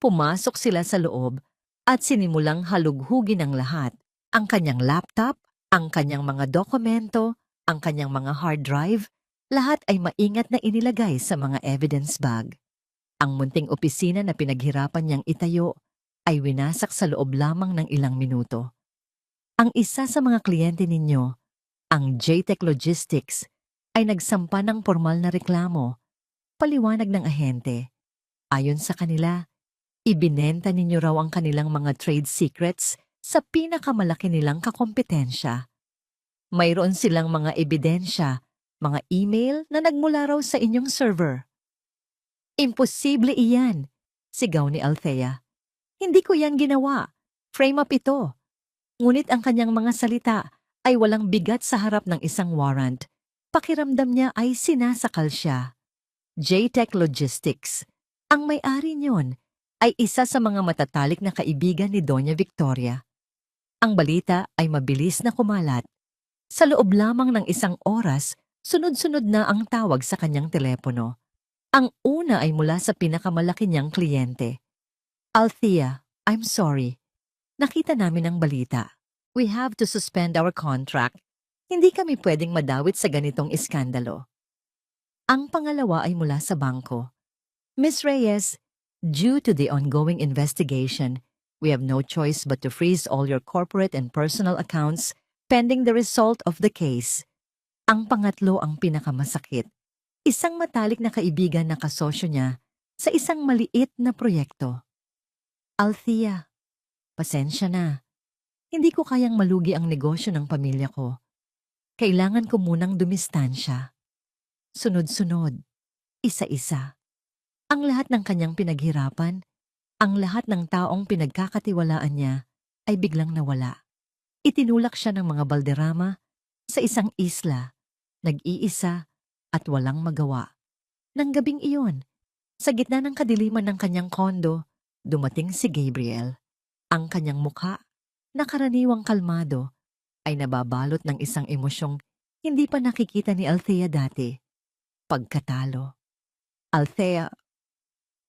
Pumasok sila sa loob at sinimulang halughugin ng lahat. Ang kanyang laptop, ang kanyang mga dokumento, ang kanyang mga hard drive, lahat ay maingat na inilagay sa mga evidence bag. Ang munting opisina na pinaghirapan niyang itayo ay winasak sa loob lamang ng ilang minuto. Ang isa sa mga kliyente ninyo, ang JTech Logistics, ay nagsampa ng formal na reklamo. Paliwanag ng ahente. Ayon sa kanila, ibinenta ninyo raw ang kanilang mga trade secrets sa pinakamalaki nilang kakompetensya. Mayroon silang mga ebidensya, mga email na nagmula raw sa inyong server. Imposible iyan, sigaw ni Althea. Hindi ko yan ginawa. Frame up ito. Ngunit ang kanyang mga salita ay walang bigat sa harap ng isang warrant. Pakiramdam niya ay sinasakal siya. JTech Logistics, ang may-ari niyon, ay isa sa mga matatalik na kaibigan ni Doña Victoria. Ang balita ay mabilis na kumalat. Sa loob lamang ng isang oras, sunod-sunod na ang tawag sa kanyang telepono. Ang una ay mula sa pinakamalaki niyang kliyente. Althea, I'm sorry. Nakita namin ang balita. We have to suspend our contract. Hindi kami pwedeng madawit sa ganitong iskandalo. Ang pangalawa ay mula sa bangko. Miss Reyes, due to the ongoing investigation, we have no choice but to freeze all your corporate and personal accounts pending the result of the case. Ang pangatlo ang pinakamasakit. Isang matalik na kaibigan na kasosyo niya sa isang maliit na proyekto. Althea, pasensya na. Hindi ko kayang malugi ang negosyo ng pamilya ko. Kailangan ko munang dumistansya. Sunod-sunod, isa-isa. Ang lahat ng kanyang pinaghirapan, ang lahat ng taong pinagkakatiwalaan niya ay biglang nawala. Itinulak siya ng mga balderrama sa isang isla, nag-iisa at walang magawa. Nang gabing iyon, sa gitna ng kadiliman ng kanyang kondo, dumating si Gabriel. Ang kanyang mukha, na karaniwang kalmado, ay nababalot ng isang emosyong hindi pa nakikita ni Althea dati. Pagkatalo. Althea,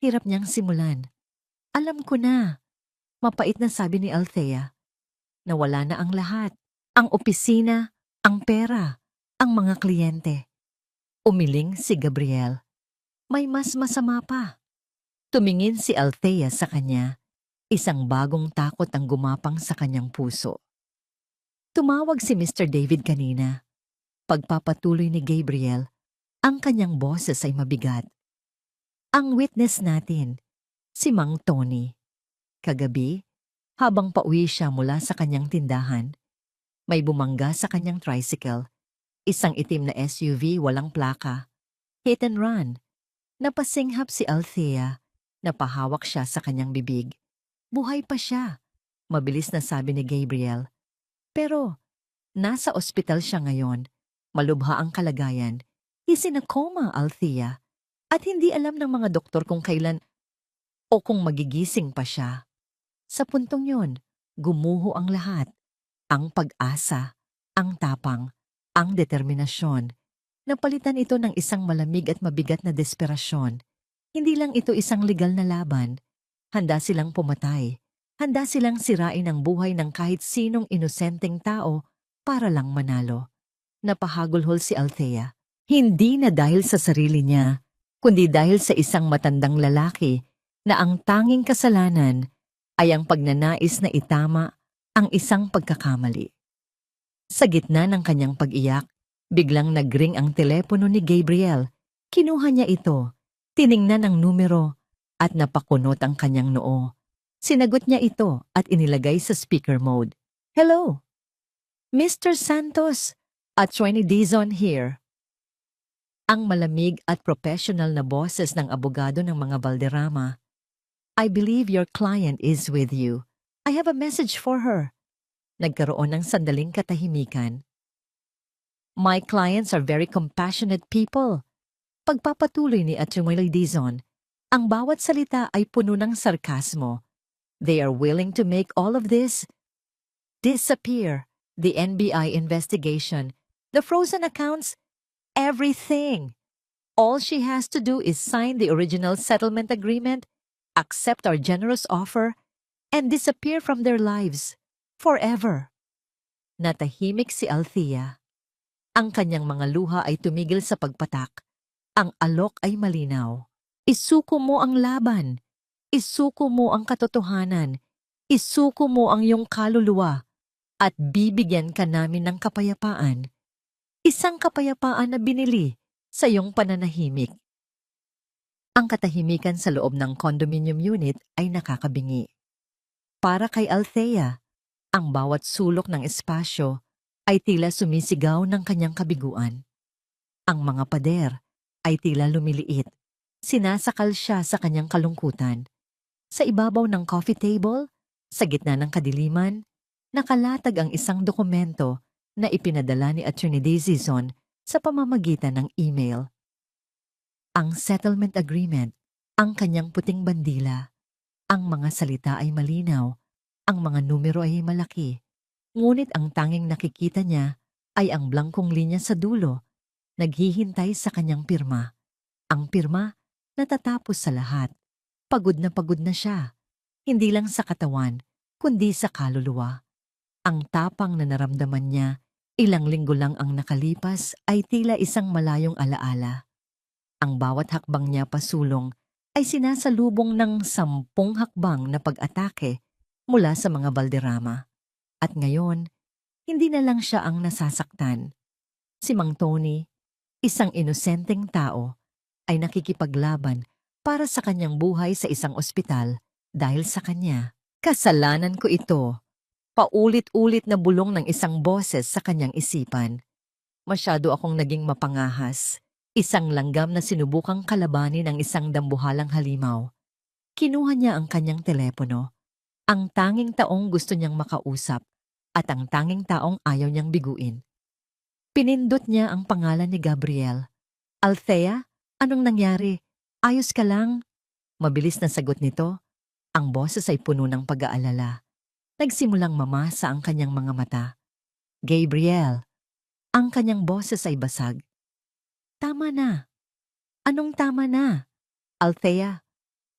hirap niyang simulan. Alam ko na, mapait na sabi ni Althea, na wala na ang lahat. Ang opisina, ang pera, ang mga kliyente. Umiling si Gabriel. May mas masama pa. Tumingin si Althea sa kanya. Isang bagong takot ang gumapang sa kanyang puso. Tumawag si Mr. David kanina. Pagpapatuloy ni Gabriel, ang kanyang boses ay mabigat. Ang witness natin, si Mang Tony. Kagabi, habang pauwi siya mula sa kanyang tindahan, may bumangga sa kanyang tricycle, isang itim na SUV walang plaka. Hit and run. Napasinghap si Althea, napahawak siya sa kanyang bibig. Buhay pa siya, mabilis na sabi ni Gabriel. Pero, nasa ospital siya ngayon. Malubha ang kalagayan. He's in a coma, Althea. At hindi alam ng mga doktor kung kailan o kung magigising pa siya. Sa puntong yun, gumuho ang lahat. Ang pag-asa, ang tapang, ang determinasyon. Napalitan ito ng isang malamig at mabigat na desperasyon. Hindi lang ito isang legal na laban. Handa silang pumatay. Handa silang sirain ang buhay ng kahit sinong inosenteng tao para lang manalo. Napahagulhol si Althea. Hindi na dahil sa sarili niya, kundi dahil sa isang matandang lalaki na ang tanging kasalanan ay ang pagnanais na itama ang isang pagkakamali. Sa gitna ng kanyang pag-iyak, biglang nagring ang telepono ni Gabriel. Kinuha niya ito, tiningnan ang numero at napakunot ang kanyang noo. Sinagot niya ito at inilagay sa speaker mode. Hello, Mr. Santos, Attorney Dizon here. Ang malamig at professional na boses ng abogado ng mga balderrama. I believe your client is with you. I have a message for her. Nagkaroon ng sandaling katahimikan. My clients are very compassionate people. Pagpapatuloy ni Attorney Dizon, ang bawat salita ay puno ng sarkasmo. They are willing to make all of this disappear. The NBI investigation, the frozen accounts, everything. All she has to do is sign the original settlement agreement, accept our generous offer, and disappear from their lives forever. Natahimik si Althea. Ang kanyang mga luha ay tumigil sa pagpatak. Ang alok ay malinaw. Isuko mo ang laban. Isuko mo ang katotohanan. Isuko mo ang iyong kaluluwa. At bibigyan ka namin ng kapayapaan. Isang kapayapaan na binili sa iyong pananahimik. Ang katahimikan sa loob ng condominium unit ay nakakabingi. Para kay Althea, ang bawat sulok ng espasyo ay tila sumisigaw ng kanyang kabiguan. Ang mga pader ay tila lumiliit. Sinasakal siya sa kanyang kalungkutan. Sa ibabaw ng coffee table, sa gitna ng kadiliman, nakalatag ang isang dokumento na ipinadala ni Attorney Dizon sa pamamagitan ng email. Ang settlement agreement, ang kanyang puting bandila. Ang mga salita ay malinaw, ang mga numero ay malaki. Ngunit ang tanging nakikita niya ay ang blangkong linya sa dulo, naghihintay sa kanyang pirma. Ang pirma natatapos sa lahat. Pagod na siya, hindi lang sa katawan, kundi sa kaluluwa. Ang tapang na naramdaman niya, ilang linggo lang ang nakalipas ay tila isang malayong alaala. Ang bawat hakbang niya pasulong ay sinasalubong ng 10 hakbang na pag-atake mula sa mga balderrama. At ngayon, hindi na lang siya ang nasasaktan. Si Mang Tony, isang inosenteng tao, ay nakikipaglaban para sa kanyang buhay sa isang ospital dahil sa kanya. Kasalanan ko ito. Paulit-ulit na bulong ng isang boses sa kanyang isipan. Masyado akong naging mapangahas. Isang langgam na sinubukang kalabanin ng isang dambuhalang halimaw. Kinuha niya ang kanyang telepono. Ang tanging taong gusto niyang makausap at ang tanging taong ayaw niyang biguin. Pinindot niya ang pangalan ni Gabriel. Althea, anong nangyari? Ayos ka lang? Mabilis na sagot nito. Ang boses ay puno ng pag-aalala. Nagsimulang mamasa ang kanyang mga mata. Gabriel, ang kanyang boses ay basag. Tama na. Anong tama na? Althea,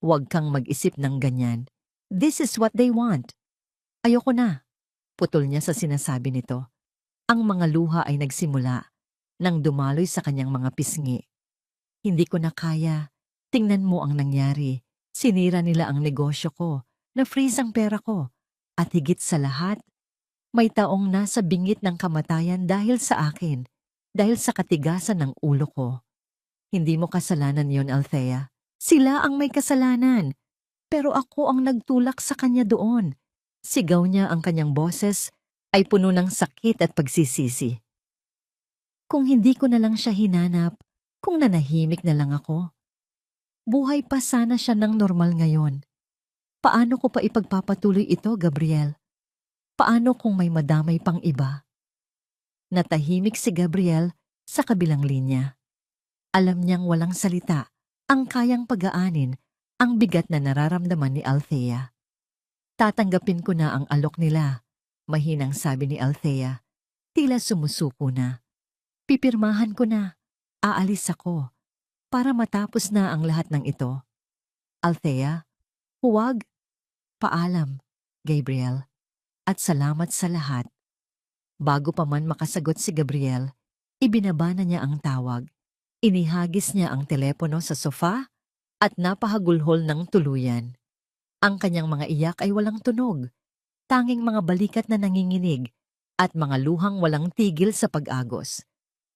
huwag kang mag-isip ng ganyan. This is what they want. Ayoko na. Putol niya sa sinasabi nito. Ang mga luha ay nagsimula nang dumaloy sa kanyang mga pisngi. Hindi ko na kaya. Tingnan mo ang nangyari. Sinira nila ang negosyo ko. Na-freeze ang pera ko. At higit sa lahat, may taong nasa bingit ng kamatayan dahil sa akin. Dahil sa katigasan ng ulo ko. Hindi mo kasalanan yon, Althea. Sila ang may kasalanan. Pero ako ang nagtulak sa kanya doon. Sigaw niya, ang kanyang boses ay puno ng sakit at pagsisisi. Kung hindi ko na lang siya hinanap, kung nanahimik na lang ako, buhay pa sana siya ng normal ngayon. Paano ko pa ipagpapatuloy ito, Gabriel? Paano kung may madamay pang iba? Natahimik si Gabriel sa kabilang linya. Alam niyang walang salita ang kayang pag-aanin ang bigat na nararamdaman ni Althea. Tatanggapin ko na ang alok nila, mahinang sabi ni Althea. Tila sumusuko na. Pipirmahan ko na. Aalis ako para matapos na ang lahat ng ito. Althea, huwag. Paalam, Gabriel. At salamat sa lahat. Bago pa man makasagot si Gabriel, ibinaba na niya ang tawag. Inihagis niya ang telepono sa sofa at napahagulhol ng tuluyan. Ang kanyang mga iyak ay walang tunog, tanging mga balikat na nanginginig at mga luhang walang tigil sa pag-agos.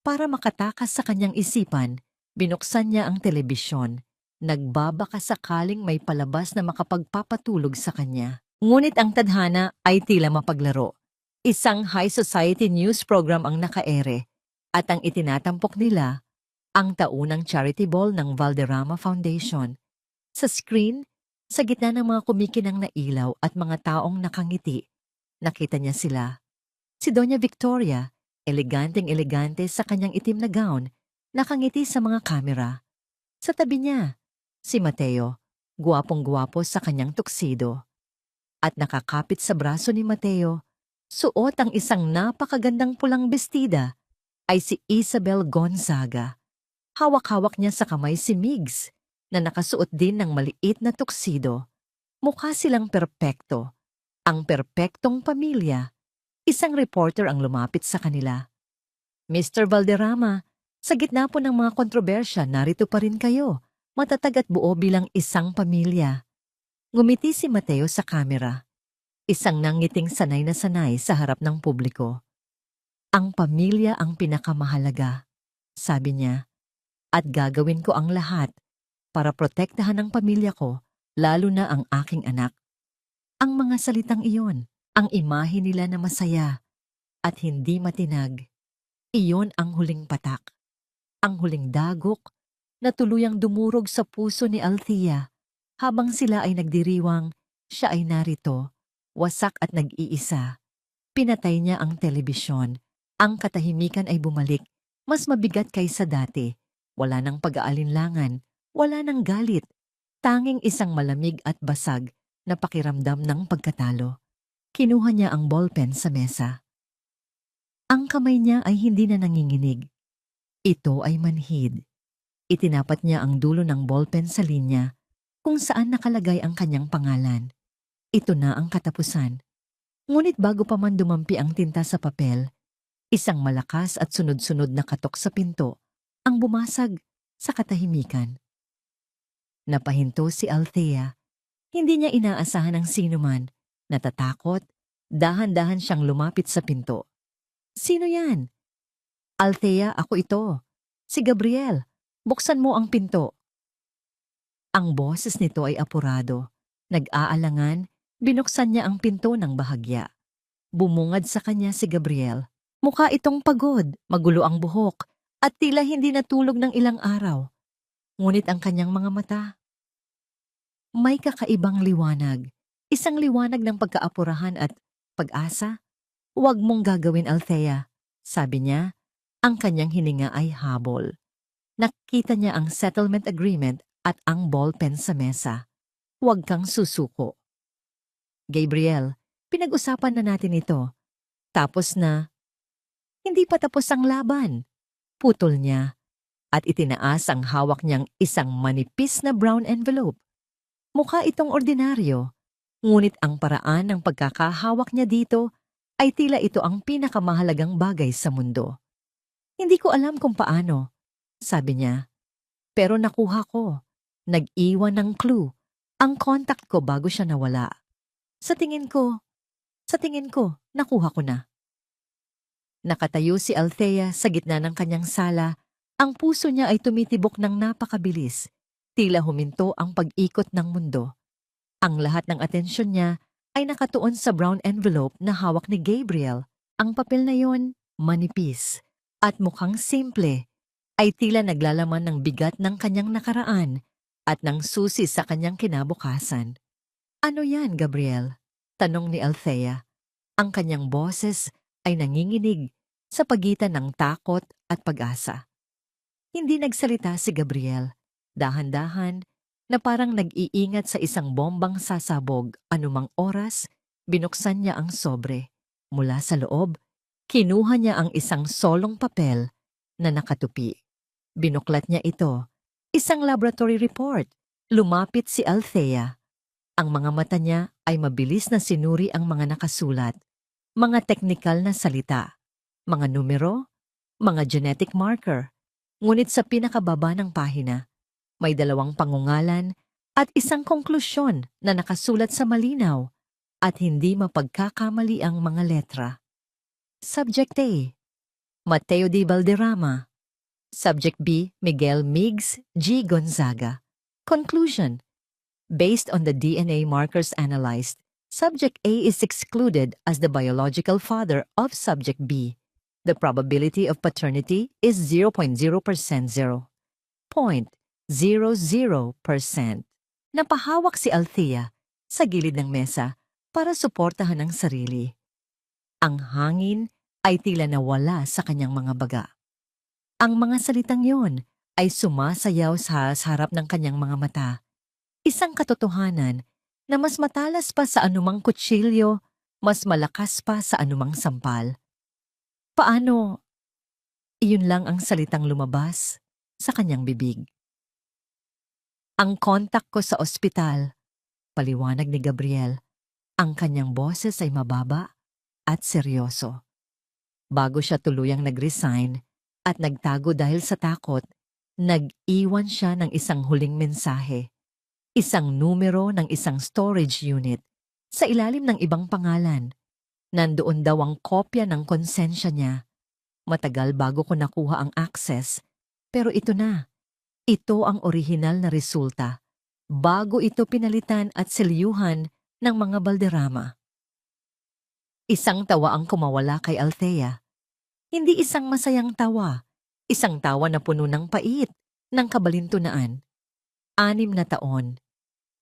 Para makatakas sa kanyang isipan, binuksan niya ang telebisyon. Nagbabaka sakaling may palabas na makapagpapatulog sa kanya. Ngunit ang tadhana ay tila mapaglaro. Isang high society news program ang nakaere at ang itinatampok nila ang taunang charity ball ng Valderrama Foundation. Sa screen, sa gitna ng mga kumikinang na ilaw at mga taong nakangiti, nakita niya sila. Si Doña Victoria, eleganteng-elegante sa kanyang itim na gown, nakangiti sa mga kamera. Sa tabi niya, si Mateo, guwapong-guwapo sa kanyang tuksido. At nakakapit sa braso ni Mateo, suot ang isang napakagandang pulang bestida, ay si Isabel Gonzaga. Hawak-hawak niya sa kamay si Migs, na nakasuot din ng maliit na tuksido. Mukha silang perpekto, ang perpektong pamilya. Isang reporter ang lumapit sa kanila. Mr. Valderrama, sa gitna po ng mga kontrobersya, narito pa rin kayo, matatag at buo bilang isang pamilya. Ngumiti si Mateo sa kamera. Isang nangiting sanay na sanay sa harap ng publiko. Ang pamilya ang pinakamahalaga, sabi niya, at gagawin ko ang lahat para protektahan ang pamilya ko, lalo na ang aking anak. Ang mga salitang iyon, ang imahe nila na masaya at hindi matinag, iyon ang huling patak. Ang huling dagok na tuluyang dumurog sa puso ni Althea habang sila ay nagdiriwang, siya ay narito, wasak at nag-iisa. Pinatay niya ang telebisyon. Ang katahimikan ay bumalik, mas mabigat kaysa dati. Wala nang pag-aalinlangan, wala nang galit. Tanging isang malamig at basag na pakiramdam ng pagkatalo. Kinuha niya ang ballpen sa mesa. Ang kamay niya ay hindi na nanginginig. Ito ay manhid. Itinapat niya ang dulo ng ballpen sa linya kung saan nakalagay ang kanyang pangalan. Ito na ang katapusan. Ngunit bago pa man dumampi ang tinta sa papel, isang malakas at sunod-sunod na katok sa pinto ang bumasag sa katahimikan. Napahinto si Althea. Hindi niya inaasahan ang sinuman. Natatakot, dahan-dahan siyang lumapit sa pinto. Sino yan? Althea, ako ito. Si Gabriel. Buksan mo ang pinto. Ang boses nito ay apurado. Nag-aalangan, binuksan niya ang pinto ng bahagya. Bumungad sa kanya si Gabriel. Mukha itong pagod, magulo ang buhok, at tila hindi natulog ng ilang araw. Ngunit ang kanyang mga mata, may kakaibang liwanag. Isang liwanag ng pagkaapurahan at pag-asa. Huwag mong gagawin, Althea, sabi niya. Ang kanyang hininga ay habol. Nakita niya ang settlement agreement at ang ballpen sa mesa. Huwag kang susuko. Gabriel, pinag-usapan na natin ito. Tapos na. Hindi pa tapos ang laban. Putol niya at itinaas ang hawak niyang isang manipis na brown envelope. Mukha itong ordinaryo, ngunit ang paraan ng pagkakahawak niya dito ay tila ito ang pinakamahalagang bagay sa mundo. Hindi ko alam kung paano, sabi niya. Pero nakuha ko. Nag-iwan ng clue. Ang contact ko bago siya nawala. Sa tingin ko, nakuha ko na. Nakatayo si Althea sa gitna ng kanyang sala. Ang puso niya ay tumitibok ng napakabilis. Tila huminto ang pag-ikot ng mundo. Ang lahat ng atensyon niya ay nakatuon sa brown envelope na hawak ni Gabriel. Ang papel na yon, manipis at mukhang simple, ay tila naglalaman ng bigat ng kanyang nakaraan at ng susi sa kanyang kinabukasan. Ano yan, Gabriel? Tanong ni Althea. Ang kanyang boses ay nanginginig sa pagitan ng takot at pag-asa. Hindi nagsalita si Gabriel. Dahan-dahan na parang nag-iingat sa isang bombang sasabog anumang oras, binuksan niya ang sobre. Mula sa loob, kinuha niya ang isang solong papel na nakatupi. Binuklat niya ito. Isang laboratory report. Lumapit si Althea. Ang mga mata niya ay mabilis na sinuri ang mga nakasulat. Mga teknikal na salita. Mga numero. Mga genetic marker. Ngunit sa pinakababa ng pahina, may 2 pangungalan at isang konklusyon na nakasulat sa malinaw at hindi mapagkakamali ang mga letra. Subject A, Mateo D. Valderrama. Subject B, Miguel Migs G. Gonzaga. Conclusion: based on the DNA markers analyzed, Subject A is excluded as the biological father of Subject B. The probability of paternity is 0.0%. Napahawak si Althea sa gilid ng mesa para suportahan ang sarili. Ang hangin ay tila nawala sa kanyang mga baga. Ang mga salitang yon ay sumasayaw sa harap ng kanyang mga mata. Isang katotohanan na mas matalas pa sa anumang kutsilyo, mas malakas pa sa anumang sampal. Paano? Iyon lang ang salitang lumabas sa kanyang bibig. Ang kontak ko sa ospital, paliwanag ni Gabriel. Ang kanyang boses ay mababa at seryoso. Bago siya tuluyang nag-resign at nagtago dahil sa takot, nag-iwan siya ng isang huling mensahe. Isang numero ng isang storage unit sa ilalim ng ibang pangalan. Nandoon daw ang kopya ng konsensya niya. Matagal bago ko nakuha ang access, pero ito na. Ito ang orihinal na resulta, bago ito pinalitan at selyuhan ng mga Valderrama. Isang tawa ang kumawala kay Althea. Hindi isang masayang tawa, isang tawa na puno ng pait, ng kabalintunaan. 6 na taon.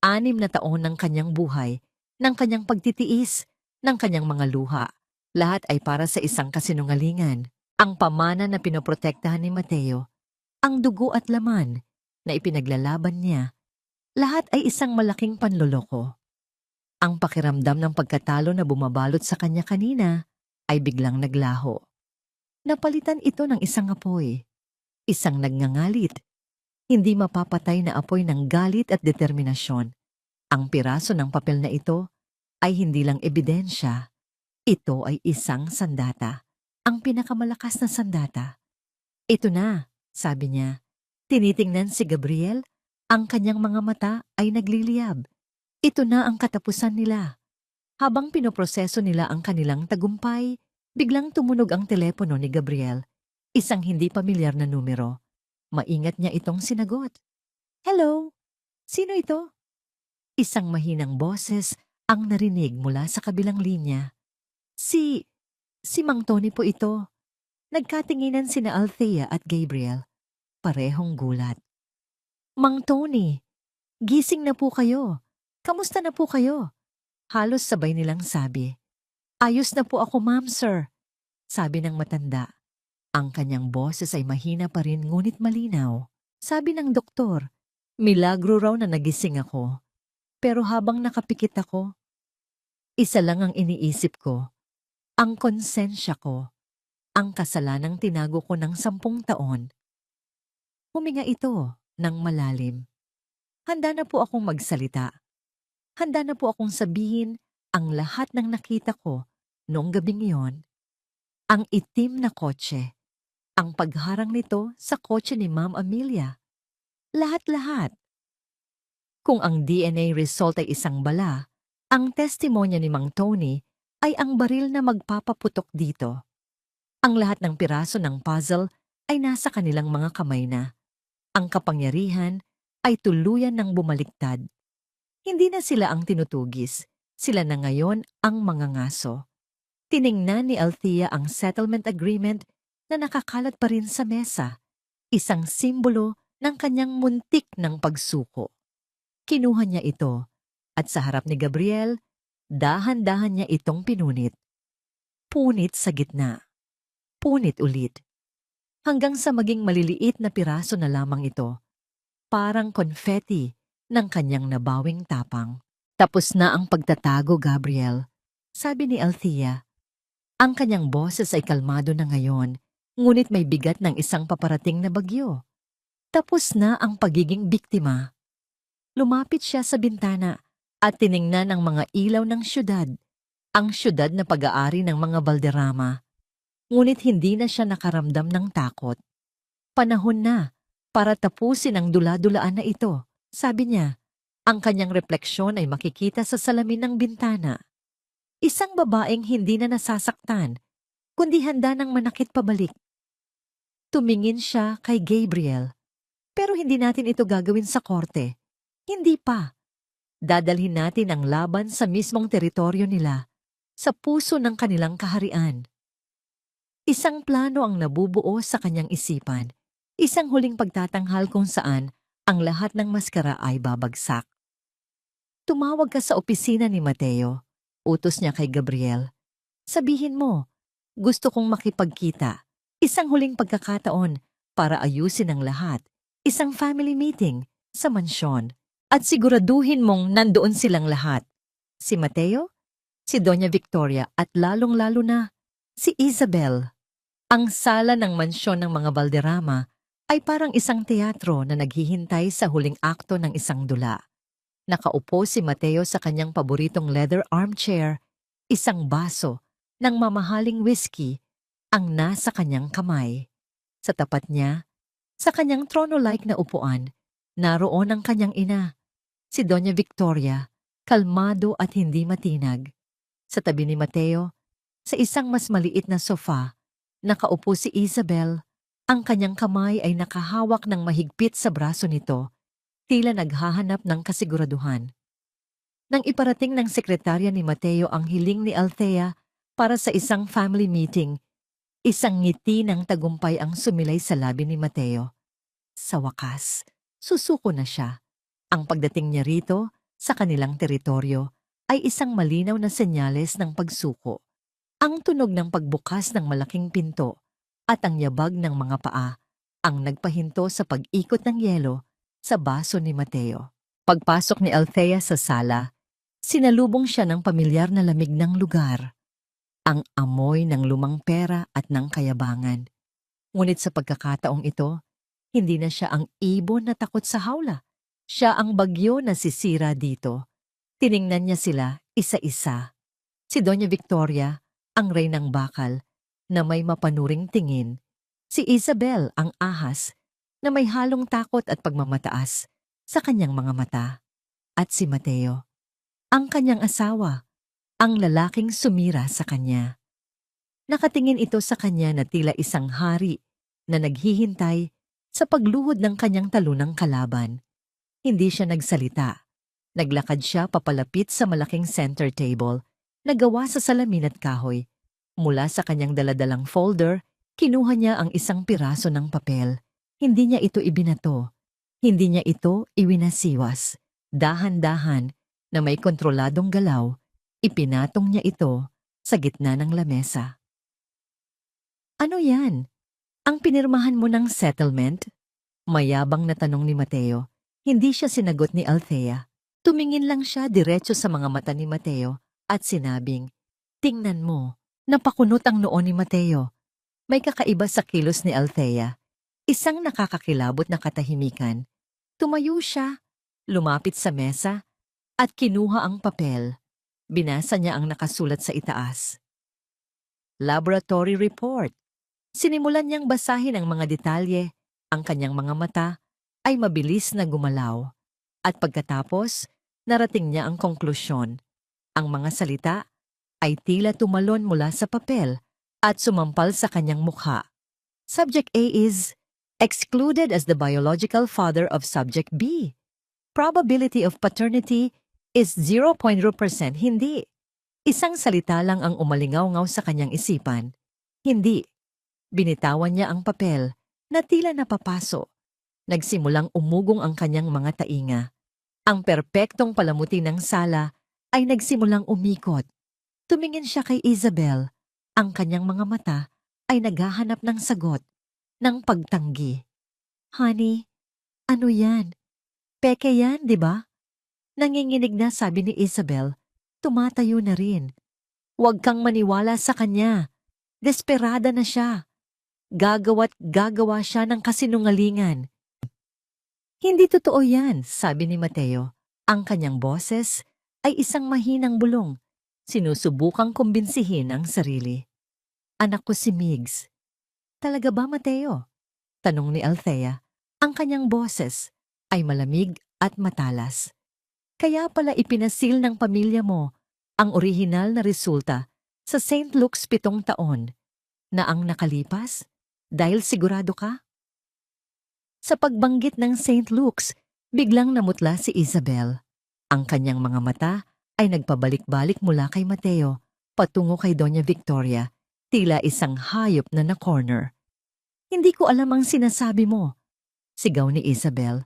6 na taon ng kanyang buhay, ng kanyang pagtitiis, ng kanyang mga luha. Lahat ay para sa isang kasinungalingan. Ang pamana na pinoprotektahan ni Mateo, ang dugo at laman na ipinaglalaban niya, lahat ay isang malaking panloloko. Ang pakiramdam ng pagkatalo na bumabalot sa kanya kanina ay biglang naglaho. Napalitan ito ng isang apoy, isang nagngangalit, hindi mapapatay na apoy ng galit at determinasyon. Ang piraso ng papel na ito ay hindi lang ebidensya, ito ay isang sandata. Ang pinakamalakas na sandata. Ito na, sabi niya. Tinitingnan si Gabriel, ang kanyang mga mata ay nagliliyab. Ito na ang katapusan nila. Habang pinoproseso nila ang kanilang tagumpay, biglang tumunog ang telepono ni Gabriel. Isang hindi pamilyar na numero. Maingat niya itong sinagot. Hello? Sino ito? Isang mahinang boses ang narinig mula sa kabilang linya. Si Mang Tony po ito. Nagkatinginan sina Althea at Gabriel. Parehong gulat. Mang Tony, gising na po kayo. Kamusta na po kayo? Halos sabay nilang sabi. Ayos na po ako, ma'am, sir, sabi ng matanda. Ang kanyang boses ay mahina pa rin ngunit malinaw. Sabi ng doktor, milagro raw na nagising ako. Pero habang nakapikit ako, isa lang ang iniisip ko, ang konsensya ko, ang kasalanang tinago ko ng 10 taon. Huminga ito ng malalim. Handa na po akong magsalita. Handa na po akong sabihin ang lahat ng nakita ko noong gabing iyon. Ang itim na kotse, ang pagharang nito sa kotse ni Ma'am Amelia. Lahat-lahat. Kung ang DNA result ay isang bala, ang testimonya ni Mang Tony ay ang baril na magpapaputok dito. Ang lahat ng piraso ng puzzle ay nasa kanilang mga kamay na. Ang kapangyarihan ay tuluyan ng bumaliktad. Hindi na sila ang tinutugis, sila na ngayon ang mga ngaso. Tiningnan ni Althea ang settlement agreement na nakakalat pa rin sa mesa, isang simbolo ng kanyang muntik ng pagsuko. Kinuha niya ito at sa harap ni Gabriel, dahan-dahan niya itong pinunit. Punit sa gitna. Punit ulit. Hanggang sa maging maliliit na piraso na lamang ito. Parang confetti ng kanyang nabawing tapang. Tapos na ang pagtatago, Gabriel, sabi ni Althea. Ang kanyang boses ay kalmado na ngayon, ngunit may bigat ng isang paparating na bagyo. Tapos na ang pagiging biktima. Lumapit siya sa bintana at tiningnan ang mga ilaw ng syudad, ang syudad na pag-aari ng mga Valderrama. Ngunit hindi na siya nakaramdam ng takot. Panahon na para tapusin ang dula-dulaan na ito, sabi niya. Ang kanyang refleksyon ay makikita sa salamin ng bintana. Isang babaeng hindi na nasasaktan, kundi handa ng manakit pabalik. Tumingin siya kay Gabriel. Pero hindi natin ito gagawin sa korte. Hindi pa. Dadalhin natin ang laban sa mismong teritoryo nila, sa puso ng kanilang kaharian. Isang plano ang nabubuo sa kanyang isipan, isang huling pagtatanghal kung saan ang lahat ng maskara ay babagsak. Tumawag ka sa opisina ni Mateo, utos niya kay Gabriel. Sabihin mo, gusto kong makipagkita, isang huling pagkakataon para ayusin ang lahat, isang family meeting sa mansyon. At siguraduhin mong nandoon silang lahat. Si Mateo, si Doña Victoria at lalong-lalo na si Isabel. Ang sala ng mansyon ng mga Valderrama ay parang isang teatro na naghihintay sa huling akto ng isang dula. Nakaupo si Mateo sa kanyang paboritong leather armchair, isang baso ng mamahaling whiskey ang nasa kanyang kamay. Sa tapat niya, sa kanyang trono-like na upuan, naroon ang kanyang ina, si Doña Victoria, kalmado at hindi matinag. Sa tabi ni Mateo, sa isang mas maliit na sofa, nakaupo si Isabel. Ang kanyang kamay ay nakahawak ng mahigpit sa braso nito, tila naghahanap ng kasiguraduhan. Nang iparating ng sekretarya ni Mateo ang hiling ni Althea para sa isang family meeting, isang ngiti ng tagumpay ang sumilay sa labi ni Mateo. Sa wakas, susuko na siya. Ang pagdating niya rito, sa kanilang teritoryo, ay isang malinaw na senyales ng pagsuko. Ang tunog ng pagbukas ng malaking pinto at ang yabag ng mga paa ang nagpahinto sa pag-ikot ng yelo sa baso ni Mateo. Pagpasok ni Althea sa sala, sinalubong siya ng pamilyar na lamig ng lugar. Ang amoy ng lumang pera at ng kayabangan. Ngunit sa pagkakataong ito, hindi na siya ang ibon na takot sa hawla. Siya ang bagyo na sisira dito. Tiningnan niya sila isa-isa. Si Doña Victoria, ang reynang bakal, na may mapanuring tingin. Si Isabel, ang ahas, na may halong takot at pagmamataas sa kanyang mga mata. At si Mateo, ang kanyang asawa, ang lalaking sumira sa kanya. Nakatingin ito sa kanya na tila isang hari na naghihintay sa pagluhod ng kanyang talunang kalaban. Hindi siya nagsalita. Naglakad siya papalapit sa malaking center table na gawa sa salamin at kahoy. Mula sa kanyang daladalang folder, kinuha niya ang isang piraso ng papel. Hindi niya ito ibinato. Hindi niya ito iwinasiwas. Dahan-dahan na may kontroladong galaw, ipinatong niya ito sa gitna ng lamesa. Ano yan? Ang pinirmahan mo ng settlement? Mayabang na tanong ni Mateo. Hindi siya sinagot ni Althea. Tumingin lang siya diretso sa mga mata ni Mateo at sinabing, "Tingnan mo." Napakunot ang noo ni Mateo. May kakaiba sa kilos ni Althea. Isang nakakakilabot na katahimikan. Tumayo siya, lumapit sa mesa, at kinuha ang papel. Binasa niya ang nakasulat sa itaas. Laboratory report. Sinimulan niyang basahin ang mga detalye. Ang kanyang mga mata ay mabilis na gumalaw. At pagkatapos, narating niya ang konklusyon. Ang mga salita ay tila tumalon mula sa papel at sumampal sa kanyang mukha. Subject A is excluded as the biological father of Subject B. Probability of paternity is 0.0% hindi. Isang salita lang ang umalingaw-ngaw sa kanyang isipan. Hindi. Binitawan niya ang papel na tila napapaso. Nagsimulang umugong ang kanyang mga tainga. Ang perpektong palamuti ng sala ay nagsimulang umikot. Tumingin siya kay Isabel. Ang kanyang mga mata ay naghahanap ng sagot, ng pagtanggi. "Honey, ano yan? Peke yan, di ba?" Nanginginig na sabi ni Isabel. Tumatayo na rin. "Huwag kang maniwala sa kanya. Desperada na siya. Gagawa't gagawa siya ng kasinungalingan." "Hindi totoo yan," sabi ni Mateo. Ang kanyang boses ay isang mahinang bulong. Sinusubukang kumbinsihin ang sarili. "Anak ko si Migs." "Talaga ba, Mateo?" tanong ni Althea. Ang kanyang boses ay malamig at matalas. "Kaya pala ipinasil ng pamilya mo ang orihinal na resulta sa St. Luke's 7 taon na ang nakalipas dahil sigurado ka?" Sa pagbanggit ng St. Luke's, biglang namutla si Isabel. Ang kanyang mga mata ay nagpabalik-balik mula kay Mateo patungo kay Doña Victoria, tila isang hayop na na-corner. "Hindi ko alam ang sinasabi mo," sigaw ni Isabel.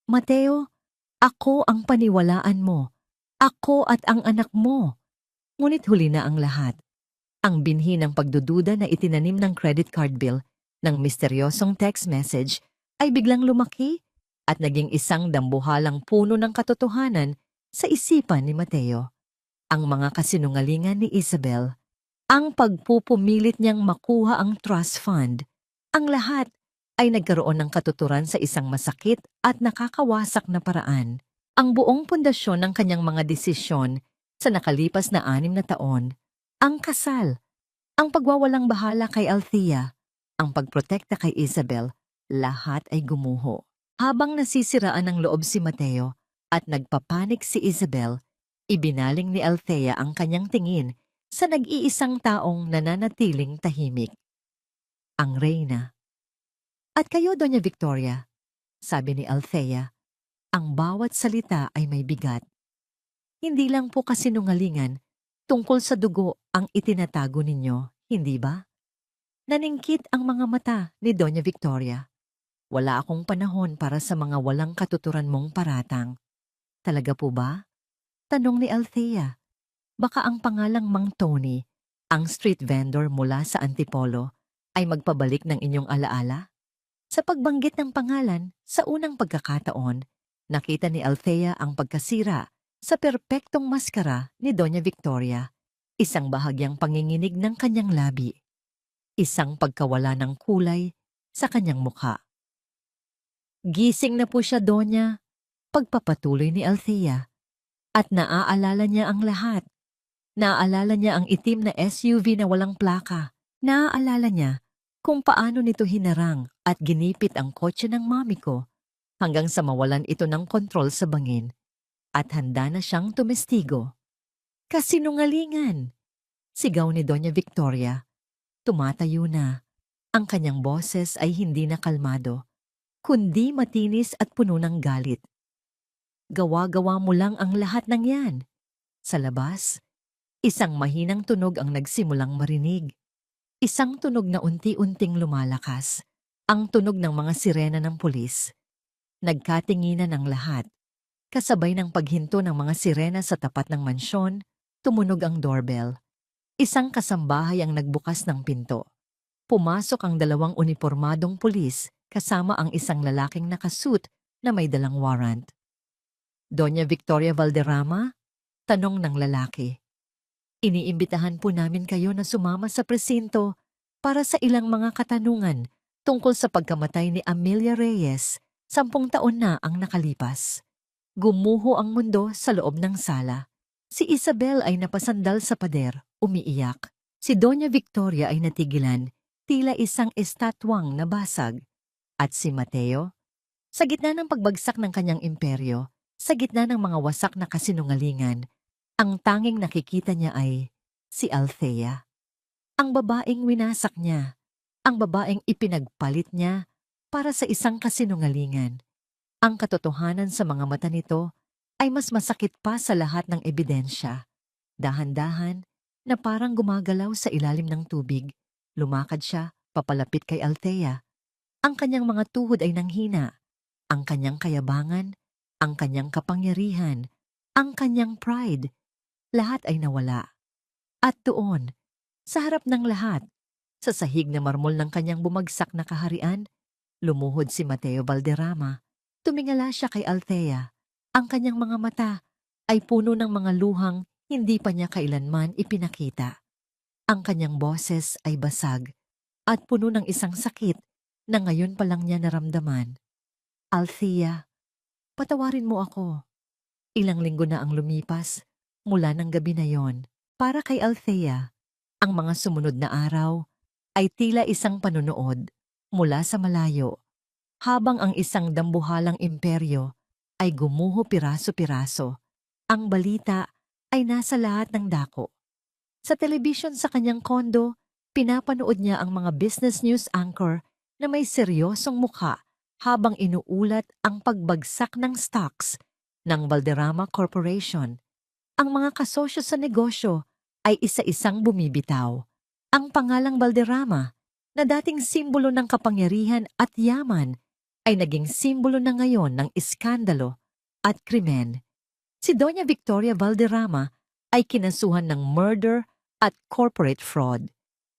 "Mateo, ako ang paniwalaan mo. Ako at ang anak mo." Ngunit huli na ang lahat. Ang binhi ng pagdududa na itinanim ng credit card bill ng misteryosong text message ay biglang lumaki at naging isang dambuhalang puno ng katotohanan sa isipan ni Mateo. Ang mga kasinungalingan ni Isabel, ang pagpupumilit niyang makuha ang trust fund, ang lahat ay nagkaroon ng katuturan sa isang masakit at nakakawasak na paraan. Ang buong pundasyon ng kanyang mga desisyon sa nakalipas na 6 na taon, ang kasal, ang pagwawalang bahala kay Althea, ang pagprotekta kay Isabel, lahat ay gumuho. Habang nasisiraan ng loob si Mateo at nagpapanik si Isabel, ibinaling ni Althea ang kanyang tingin sa nag-iisang taong nananatiling tahimik. Ang reyna. "At kayo, Doña Victoria," sabi ni Althea, "ang bawat salita ay may bigat. Hindi lang po kasinungalingan tungkol sa dugo ang itinatago ninyo, hindi ba?" Naningkit ang mga mata ni Doña Victoria. "Wala akong panahon para sa mga walang katuturan mong paratang." "Talaga po ba?" tanong ni Althea. "Baka ang pangalang Mang Tony, ang street vendor mula sa Antipolo, ay magpabalik ng inyong alaala?" Sa pagbanggit ng pangalan, sa unang pagkakataon, nakita ni Althea ang pagkasira sa perpektong maskara ni Doña Victoria, isang bahagyang panginginig ng kanyang labi, isang pagkawala ng kulay sa kanyang mukha. "Gising na po siya, Doña," pagpapatuloy ni Althea. At naaalala niya ang lahat. Naaalala niya ang itim na SUV na walang plaka. Naaalala niya kung paano nito hinarang at ginipit ang kotse ng mami ko hanggang sa mawalan ito ng kontrol sa bangin. At handa na siyang tumestigo. "Kasinungalingan!" sigaw ni Doña Victoria. Tumatayo na. Ang kanyang boses ay hindi na kalmado, kundi matinis at puno ng galit. "Gawa-gawa mo lang ang lahat ng yan." Sa labas, isang mahinang tunog ang nagsimulang marinig. Isang tunog na unti-unting lumalakas. Ang tunog ng mga sirena ng pulis. Nagkatinginan ang lahat. Kasabay ng paghinto ng mga sirena sa tapat ng mansyon, tumunog ang doorbell. Isang kasambahay ang nagbukas ng pinto. Pumasok ang dalawang unipormadong pulis kasama ang isang lalaking nakasuit na may dalang warrant. Doña Victoria Valderrama? Tanong ng lalaki. Iniimbitahan po namin kayo na sumama sa presinto para sa ilang mga katanungan tungkol sa pagkamatay ni Amelia Reyes, 10 taon na ang nakalipas. Gumuho ang mundo sa loob ng sala. Si Isabel ay napasandal sa pader, umiiyak. Si Doña Victoria ay natigilan, tila isang estatwang nabasag. At si Mateo, sa gitna ng pagbagsak ng kanyang imperyo, sa gitna ng mga wasak na kasinungalingan, ang tanging nakikita niya ay si Althea. Ang babaeng winasak niya, ang babaeng ipinagpalit niya para sa isang kasinungalingan. Ang katotohanan sa mga mata nito ay mas masakit pa sa lahat ng ebidensya. Dahan-dahan na parang gumagalaw sa ilalim ng tubig, lumakad siya papalapit kay Althea. Ang kanyang mga tuhod ay nanghina, ang kanyang kayabangan, ang kanyang kapangyarihan, ang kanyang pride, lahat ay nawala. At doon, sa harap ng lahat, sa sahig na marmol ng kanyang bumagsak na kaharian, lumuhod si Mateo Valderrama. Tumingala siya kay Althea. Ang kanyang mga mata ay puno ng mga luhang hindi pa niya kailanman ipinakita. Ang kanyang boses ay basag at puno ng isang sakit na ngayon pa lang niya naramdaman. Althea, patawarin mo ako. Ilang linggo na ang lumipas mula ng gabi na yon. Para kay Althea, ang mga sumunod na araw ay tila isang panunood mula sa malayo, habang ang isang dambuhalang imperyo ay gumuho piraso-piraso. Ang balita ay nasa lahat ng dako. Sa telebisyon sa kanyang kondo, pinapanood niya ang mga business news anchor na may seryosong mukha habang inuulat ang pagbagsak ng stocks ng Valderrama Corporation. Ang mga kasosyo sa negosyo ay isa-isang bumibitaw. Ang pangalang Valderrama, na dating simbolo ng kapangyarihan at yaman, ay naging simbolo na ngayon ng iskandalo at krimen. Si Doña Victoria Valderrama ay kinasuhan ng murder at corporate fraud.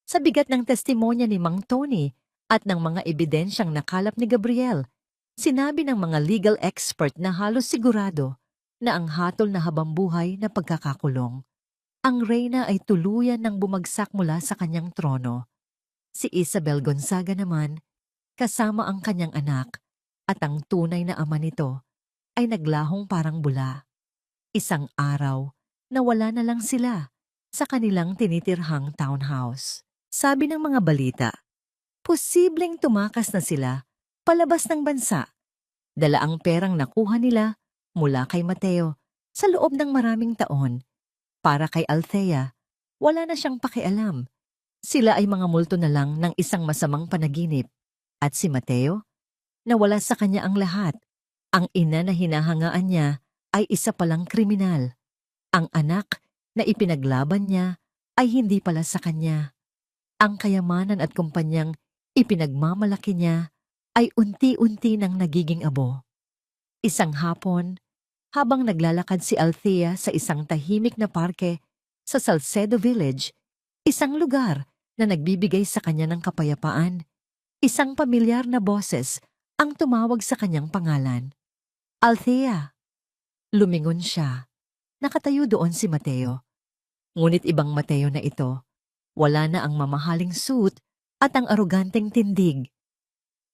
Sa bigat ng testimonya ni Mang Tony at ng mga ebidensyang nakalap ni Gabriel, sinabi ng mga legal expert na halos sigurado na ang hatol na habambuhay na pagkakakulong. Ang reyna ay tuluyan ng bumagsak mula sa kanyang trono. Si Isabel Gonzaga naman, kasama ang kanyang anak at ang tunay na ama nito, ay naglahong parang bula. Isang araw, nawala na lang sila sa kanilang tinitirhang townhouse. Sabi ng mga balita, posibleng tumakas na sila palabas ng bansa. Dala ang perang nakuha nila mula kay Mateo sa loob ng maraming taon. Para kay Althea, wala na siyang pakialam. Sila ay mga multo na lang ng isang masamang panaginip. At si Mateo, nawala sa kanya ang lahat. Ang ina na hinahangaan niya ay isa palang kriminal. Ang anak na ipinaglaban niya ay hindi pala sa kanya. Ang kayamanan at kumpanyang ipinagmamalaki niya ay unti-unti nang nagiging abo. Isang hapon, habang naglalakad si Althea sa isang tahimik na parke sa Salcedo Village, isang lugar na nagbibigay sa kanya ng kapayapaan, isang pamilyar na boses ang tumawag sa kanyang pangalan. Althea! Lumingon siya. Nakatayo doon si Mateo. Ngunit ibang Mateo na ito. Wala na ang mamahaling suit at ang aroganteng tindig.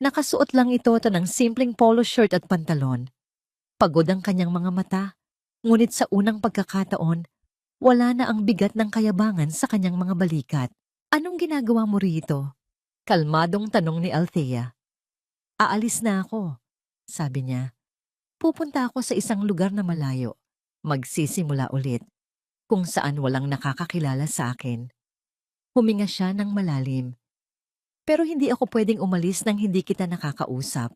Nakasuot lang ito ng simpleng polo shirt at pantalon. Pagod ang kanyang mga mata, ngunit sa unang pagkakataon, wala na ang bigat ng kayabangan sa kanyang mga balikat. Anong ginagawa mo rito? Kalmadong tanong ni Althea. Aalis na ako, sabi niya. Pupunta ako sa isang lugar na malayo. Magsisimula ulit, kung saan walang nakakakilala sa akin. Huminga siya ng malalim. Pero hindi ako pwedeng umalis nang hindi kita nakakausap.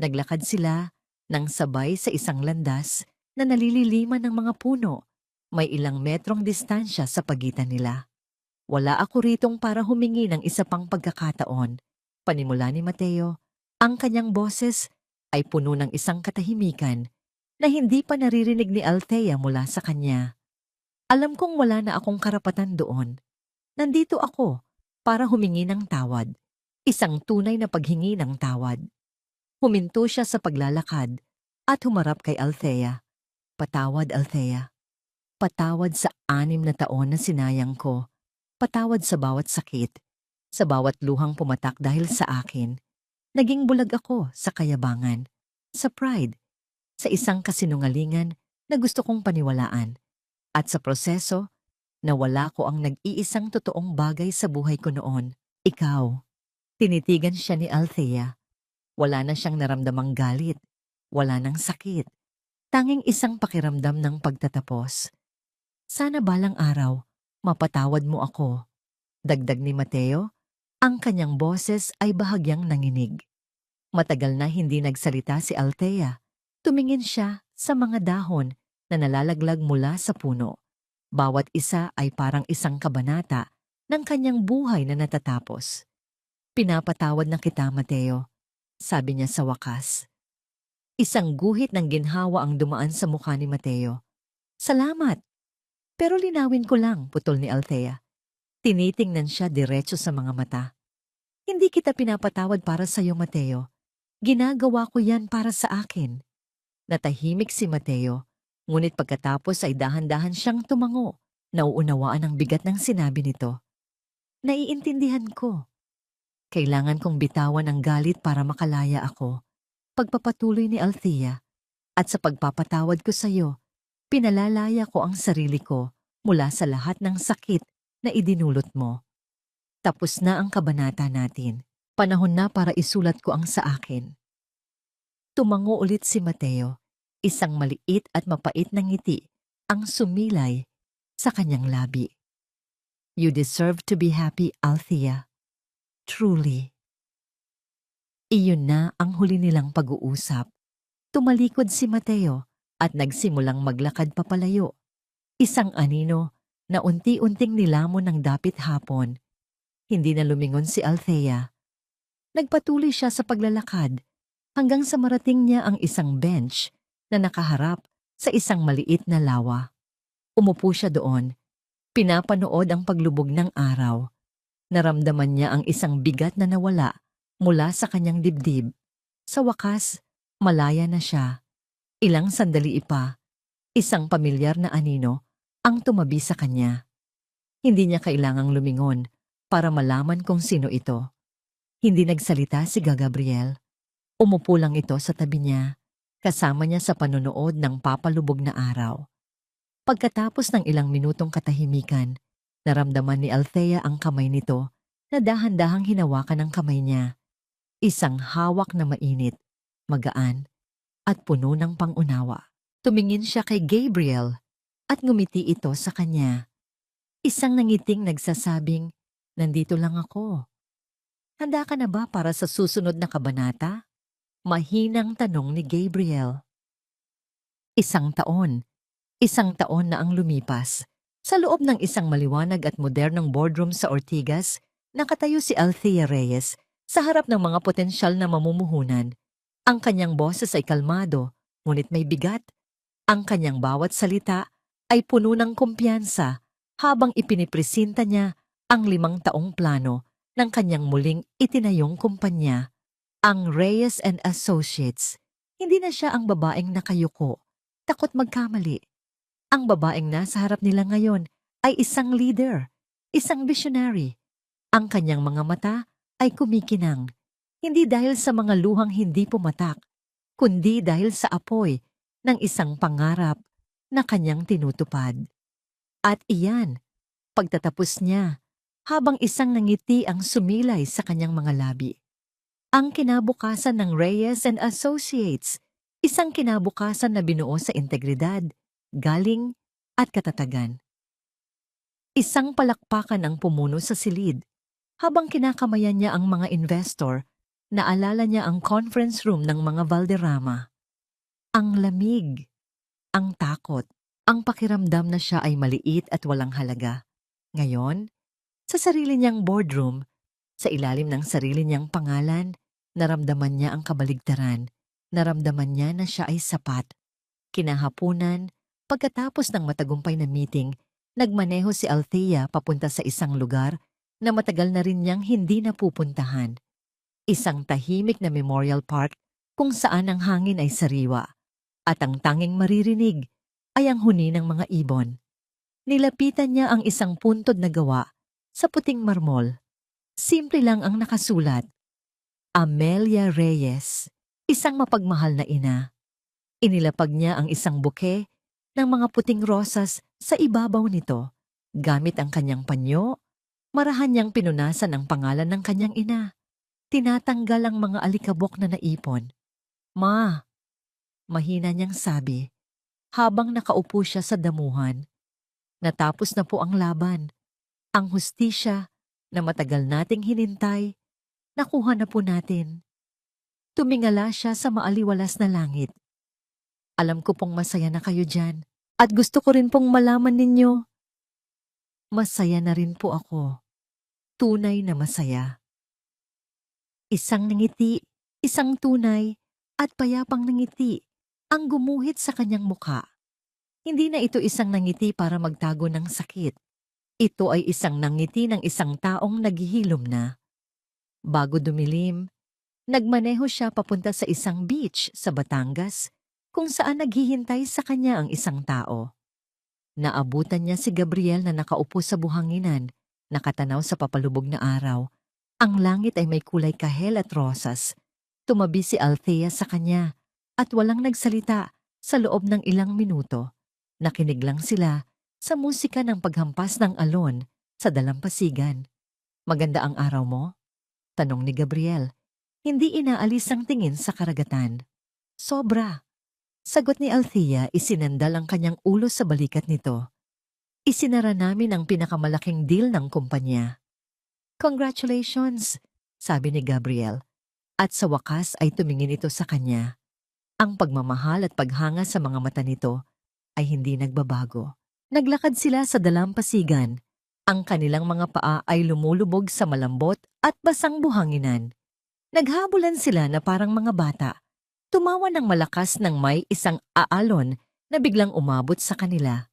Naglakad sila nang sabay sa isang landas na nalililiman ng mga puno. May ilang metrong distansya sa pagitan nila. Wala ako ritong para humingi ng isa pang pagkakataon. Panimula ni Mateo, ang kanyang boses ay puno ng isang katahimikan na hindi pa naririnig ni Althea mula sa kanya. Alam kong wala na akong karapatan doon. Nandito ako para humingi ng tawad. Isang tunay na paghingi ng tawad. Huminto siya sa paglalakad at humarap kay Althea. Patawad, Althea. Patawad sa 6 na taon na sinayang ko. Patawad sa bawat sakit, sa bawat luhang pumatak dahil sa akin. Naging bulag ako sa kayabangan, sa pride, sa isang kasinungalingan na gusto kong paniwalaan. At sa proseso, nawala ko ang nag-iisang totoong bagay sa buhay ko noon. Ikaw. Tinitigan siya ni Althea. Wala na siyang naramdamang galit. Wala nang sakit. Tanging isang pakiramdam ng pagtatapos. Sana balang araw, mapatawad mo ako. Dagdag ni Mateo, ang kanyang boses ay bahagyang nanginig. Matagal na hindi nagsalita si Althea. Tumingin siya sa mga dahon na nalalaglag mula sa puno. Bawat isa ay parang isang kabanata ng kanyang buhay na natatapos. Pinapatawad na kita, Mateo, sabi niya sa wakas. Isang guhit ng ginhawa ang dumaan sa mukha ni Mateo. Salamat! Pero linawin ko lang, putol ni Althea. Tinitingnan siya diretso sa mga mata. Hindi kita pinapatawad para sa iyo, Mateo. Ginagawa ko yan para sa akin. Natahimik si Mateo, ngunit pagkatapos ay dahan-dahan siyang tumango. Nauunawaan ang bigat ng sinabi nito. Naiintindihan ko. Kailangan kong bitawan ang galit para makalaya ako. Pagpapatuloy ni Althea, at sa pagpapatawad ko sa iyo, pinalalaya ko ang sarili ko mula sa lahat ng sakit na idinulot mo. Tapos na ang kabanata natin. Panahon na para isulat ko ang sa akin. Tumango ulit si Mateo, isang maliit at mapait na ngiti ang sumilay sa kanyang labi. You deserve to be happy, Althea. Truly. Iyon na ang huli nilang pag-uusap. Tumalikod si Mateo at nagsimulang maglakad papalayo. Isang anino na unti-unting nilamon ng dapit hapon. Hindi na lumingon si Althea. Nagpatuloy siya sa paglalakad hanggang sa marating niya ang isang bench na nakaharap sa isang maliit na lawa. Umupo siya doon. Pinapanood ang paglubog ng araw. Naramdaman niya ang isang bigat na nawala mula sa kanyang dibdib. Sa wakas, malaya na siya. Ilang sandali pa, isang pamilyar na anino ang tumabi sa kanya. Hindi niya kailangang lumingon para malaman kung sino ito. Hindi nagsalita si Gabriel. Umupo lang ito sa tabi niya, kasama niya sa panonood ng papalubog na araw. Pagkatapos ng ilang minutong katahimikan, naramdaman ni Althea ang kamay nito na dahan-dahang hinawakan ng kamay niya. Isang hawak na mainit, magaan, at puno ng pangunawa. Tumingin siya kay Gabriel at ngumiti ito sa kanya. Isang nangiting nagsasabing, nandito lang ako. Handa ka na ba para sa susunod na kabanata? Mahinang tanong ni Gabriel. Isang taon na ang lumipas. Sa loob ng isang maliwanag at modernong boardroom sa Ortigas, nakatayo si Althea Reyes sa harap ng mga potensyal na mamumuhunan. Ang kanyang boses ay kalmado, ngunit may bigat. Ang kanyang bawat salita ay puno ng kumpiyansa habang ipinipresenta niya ang 5 taong plano ng kanyang muling itinayong kumpanya, ang Reyes and Associates. Hindi na siya ang babaeng nakayuko, takot magkamali. Ang babaeng nasa harap nila ngayon ay isang leader, isang visionary. Ang kanyang mga mata ay kumikinang, hindi dahil sa mga luhang hindi pumatak, kundi dahil sa apoy ng isang pangarap na kanyang tinutupad. At iyan, pagtatapos niya, habang isang nangiti ang sumilay sa kanyang mga labi. Ang kinabukasan ng Reyes and Associates, isang kinabukasan na binuo sa integridad, galing at katatagan. Isang palakpakan ang pumuno sa silid. Habang kinakamayan niya ang mga investor, naalala niya ang conference room ng mga Valderrama. Ang lamig, ang takot, ang pakiramdam na siya ay maliit at walang halaga. Ngayon, sa sarili niyang boardroom, sa ilalim ng sarili niyang pangalan, naramdaman niya ang kabaligtaran. Naramdaman niya na siya ay sapat. Kinahapunan, pagkatapos ng matagumpay na meeting, Nagmaneho si Althea papunta sa isang lugar na matagal na rin niyang hindi napupuntahan. Isang tahimik na memorial park kung saan ang hangin ay sariwa at ang tanging maririnig ay ang huni ng mga ibon. Nilapitan niya ang isang puntod na gawa sa puting marmol. Simple lang ang nakasulat. Amelia Reyes, isang mapagmahal na ina. Inilapag niya ang isang buke ng mga puting rosas sa ibabaw nito. Gamit ang kanyang panyo, marahan niyang pinunasan ang pangalan ng kanyang ina. Tinatanggal ang mga alikabok na naipon. Ma, mahina niyang sabi, habang nakaupo siya sa damuhan. Natapos na po ang laban. Ang hustisya na matagal nating hinintay, nakuha na po natin. Tumingala siya sa maaliwalas na langit. Alam ko pong masaya na kayo dyan at gusto ko rin pong malaman ninyo. Masaya na rin po ako. Tunay na masaya. Isang nangiti, isang tunay, at payapang nangiti ang gumuhit sa kanyang mukha. Hindi na ito isang nangiti para magtago ng sakit. Ito ay isang nangiti ng isang taong naghihilom na. Bago dumilim, nagmaneho siya papunta sa isang beach sa Batangas kung saan naghihintay sa kanya ang isang tao. Naabutan niya si Gabriel na nakaupo sa buhanginan, nakatanaw sa papalubog na araw. Ang langit ay may kulay kahel at rosas. Tumabi si Althea sa kanya at walang nagsalita sa loob ng ilang minuto. Nakinig lang sila sa musika ng paghampas ng alon sa dalampasigan. Maganda ang araw mo? Tanong ni Gabriel. Hindi inaalis ang tingin sa karagatan. Sobra. Sagot ni Althea, isinandal ang kanyang ulo sa balikat nito. Isinara namin ang pinakamalaking deal ng kumpanya. Congratulations, sabi ni Gabriel. At sa wakas ay tumingin ito sa kanya. Ang pagmamahal at paghanga sa mga mata nito ay hindi nagbabago. Naglakad sila sa dalampasigan. Ang kanilang mga paa ay lumulubog sa malambot at basang buhanginan. Naghabulan sila na parang mga bata. Tumawa ng malakas nang may isang aalon na biglang umabot sa kanila.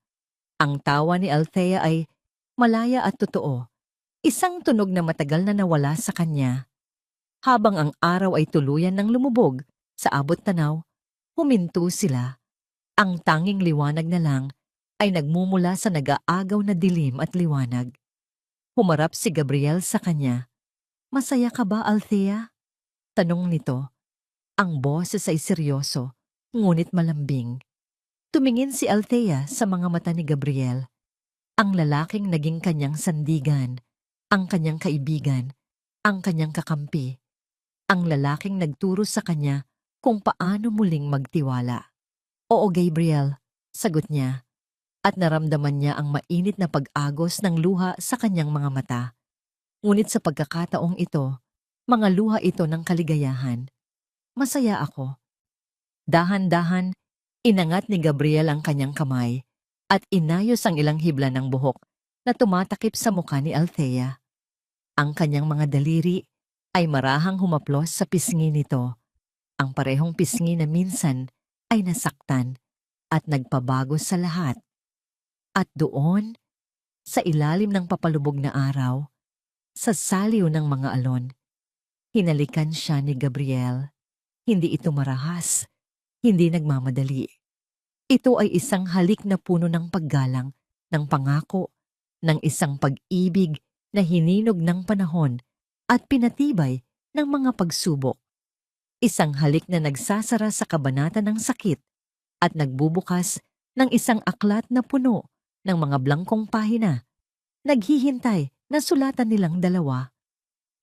Ang tawa ni Althea ay malaya at totoo. Isang tunog na matagal na nawala sa kanya. Habang ang araw ay tuluyan ng lumubog sa abot tanaw, huminto sila. Ang tanging liwanag na lang ay nagmumula sa nag-aagaw na dilim at liwanag. Humarap si Gabriel sa kanya. Masaya ka ba, Althea? Tanong nito. Ang boses ay seryoso, ngunit malambing. Tumingin si Althea sa mga mata ni Gabriel. Ang lalaking naging kanyang sandigan, ang kanyang kaibigan, ang kanyang kakampi. Ang lalaking nagturo sa kanya kung paano muling magtiwala. Oo, Gabriel, sagot niya. At naramdaman niya ang mainit na pag-agos ng luha sa kanyang mga mata. Ngunit sa pagkakataong ito, mga luha ito ng kaligayahan. Masaya ako. Dahan-dahan, inangat ni Gabriel ang kanyang kamay at inayos ang ilang hibla ng buhok na tumatakip sa mukha ni Althea. Ang kanyang mga daliri ay marahang humaplos sa pisngi nito. Ang parehong pisngi na minsan ay nasaktan at nagpabago sa lahat. At doon, sa ilalim ng papalubog na araw, sa saliw ng mga alon, hinalikan siya ni Gabriel. Hindi ito marahas, hindi nagmamadali. Ito ay isang halik na puno ng paggalang, ng pangako, ng isang pag-ibig na hininog ng panahon at pinatibay ng mga pagsubok. Isang halik na nagsasara sa kabanata ng sakit at nagbubukas ng isang aklat na puno ng mga blangkong pahina, naghihintay na sulatan nilang dalawa.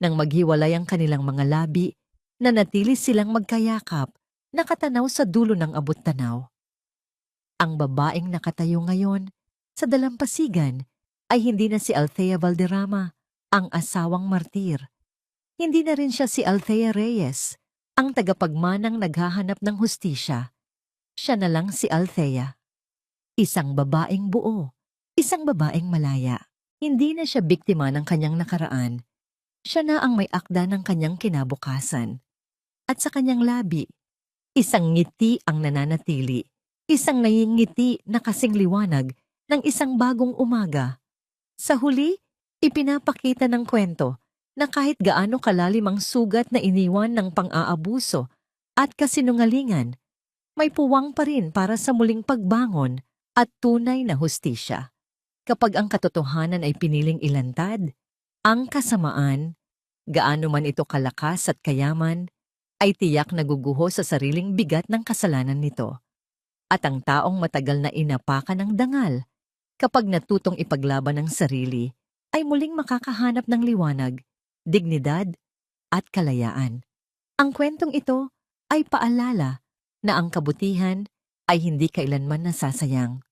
Nang maghiwalay ang kanilang mga labi, nanatili silang magkayakap, nakatanaw sa dulo ng abot-tanaw. Ang babaeng nakatayo ngayon sa dalampasigan ay hindi na si Althea Valderrama, ang asawang martir. Hindi na rin siya si Althea Reyes, ang tagapagmanang naghahanap ng hustisya. Siya na lang si Althea. Isang babaeng buo, isang babaeng malaya. Hindi na siya biktima ng kanyang nakaraan. Siya na ang may akda ng kanyang kinabukasan. At sa kanyang labi, isang ngiti ang nananatili. Isang nangingiti na kasing liwanag ng isang bagong umaga. Sa huli, ipinapakita ng kwento na kahit gaano kalalim ang sugat na iniwan ng pang-aabuso at kasinungalingan, may puwang pa rin para sa muling pagbangon at tunay na hustisya. Kapag ang katotohanan ay piniling ilantad, ang kasamaan, gaano man ito kalakas at kayaman, ay tiyak naguguho sa sariling bigat ng kasalanan nito. At ang taong matagal na inapakan ng dangal, kapag natutong ipaglaban ang sarili, ay muling makakahanap ng liwanag, dignidad, at kalayaan. Ang kwentong ito ay paalala na ang kabutihan ay hindi kailanman nasasayang.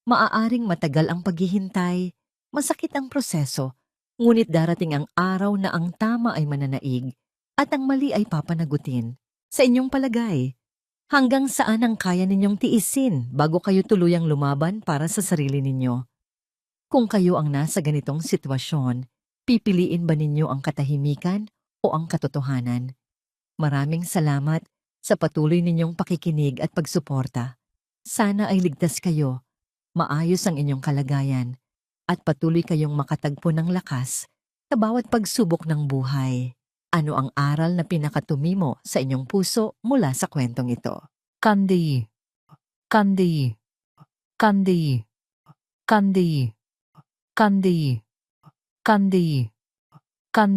Maaaring matagal ang paghihintay, masakit ang proseso, ngunit darating ang araw na ang tama ay mananaig at ang mali ay papanagutin. Sa inyong palagay, hanggang saan ang kaya ninyong tiisin bago kayo tuluyang lumaban para sa sarili ninyo? Kung kayo ang nasa ganitong sitwasyon, pipiliin ba ninyo ang katahimikan o ang katotohanan? Maraming salamat sa patuloy ninyong pakikinig at pagsuporta. Sana ay ligtas kayo, maayos ang inyong kalagayan, at patuloy kayong makatagpo ng lakas sa bawat pagsubok ng buhay. Ano ang aral na pinakatumimo sa inyong puso mula sa kwentong ito? Kandi, kandi, kandi, kandi, kandi, kandi, kandi.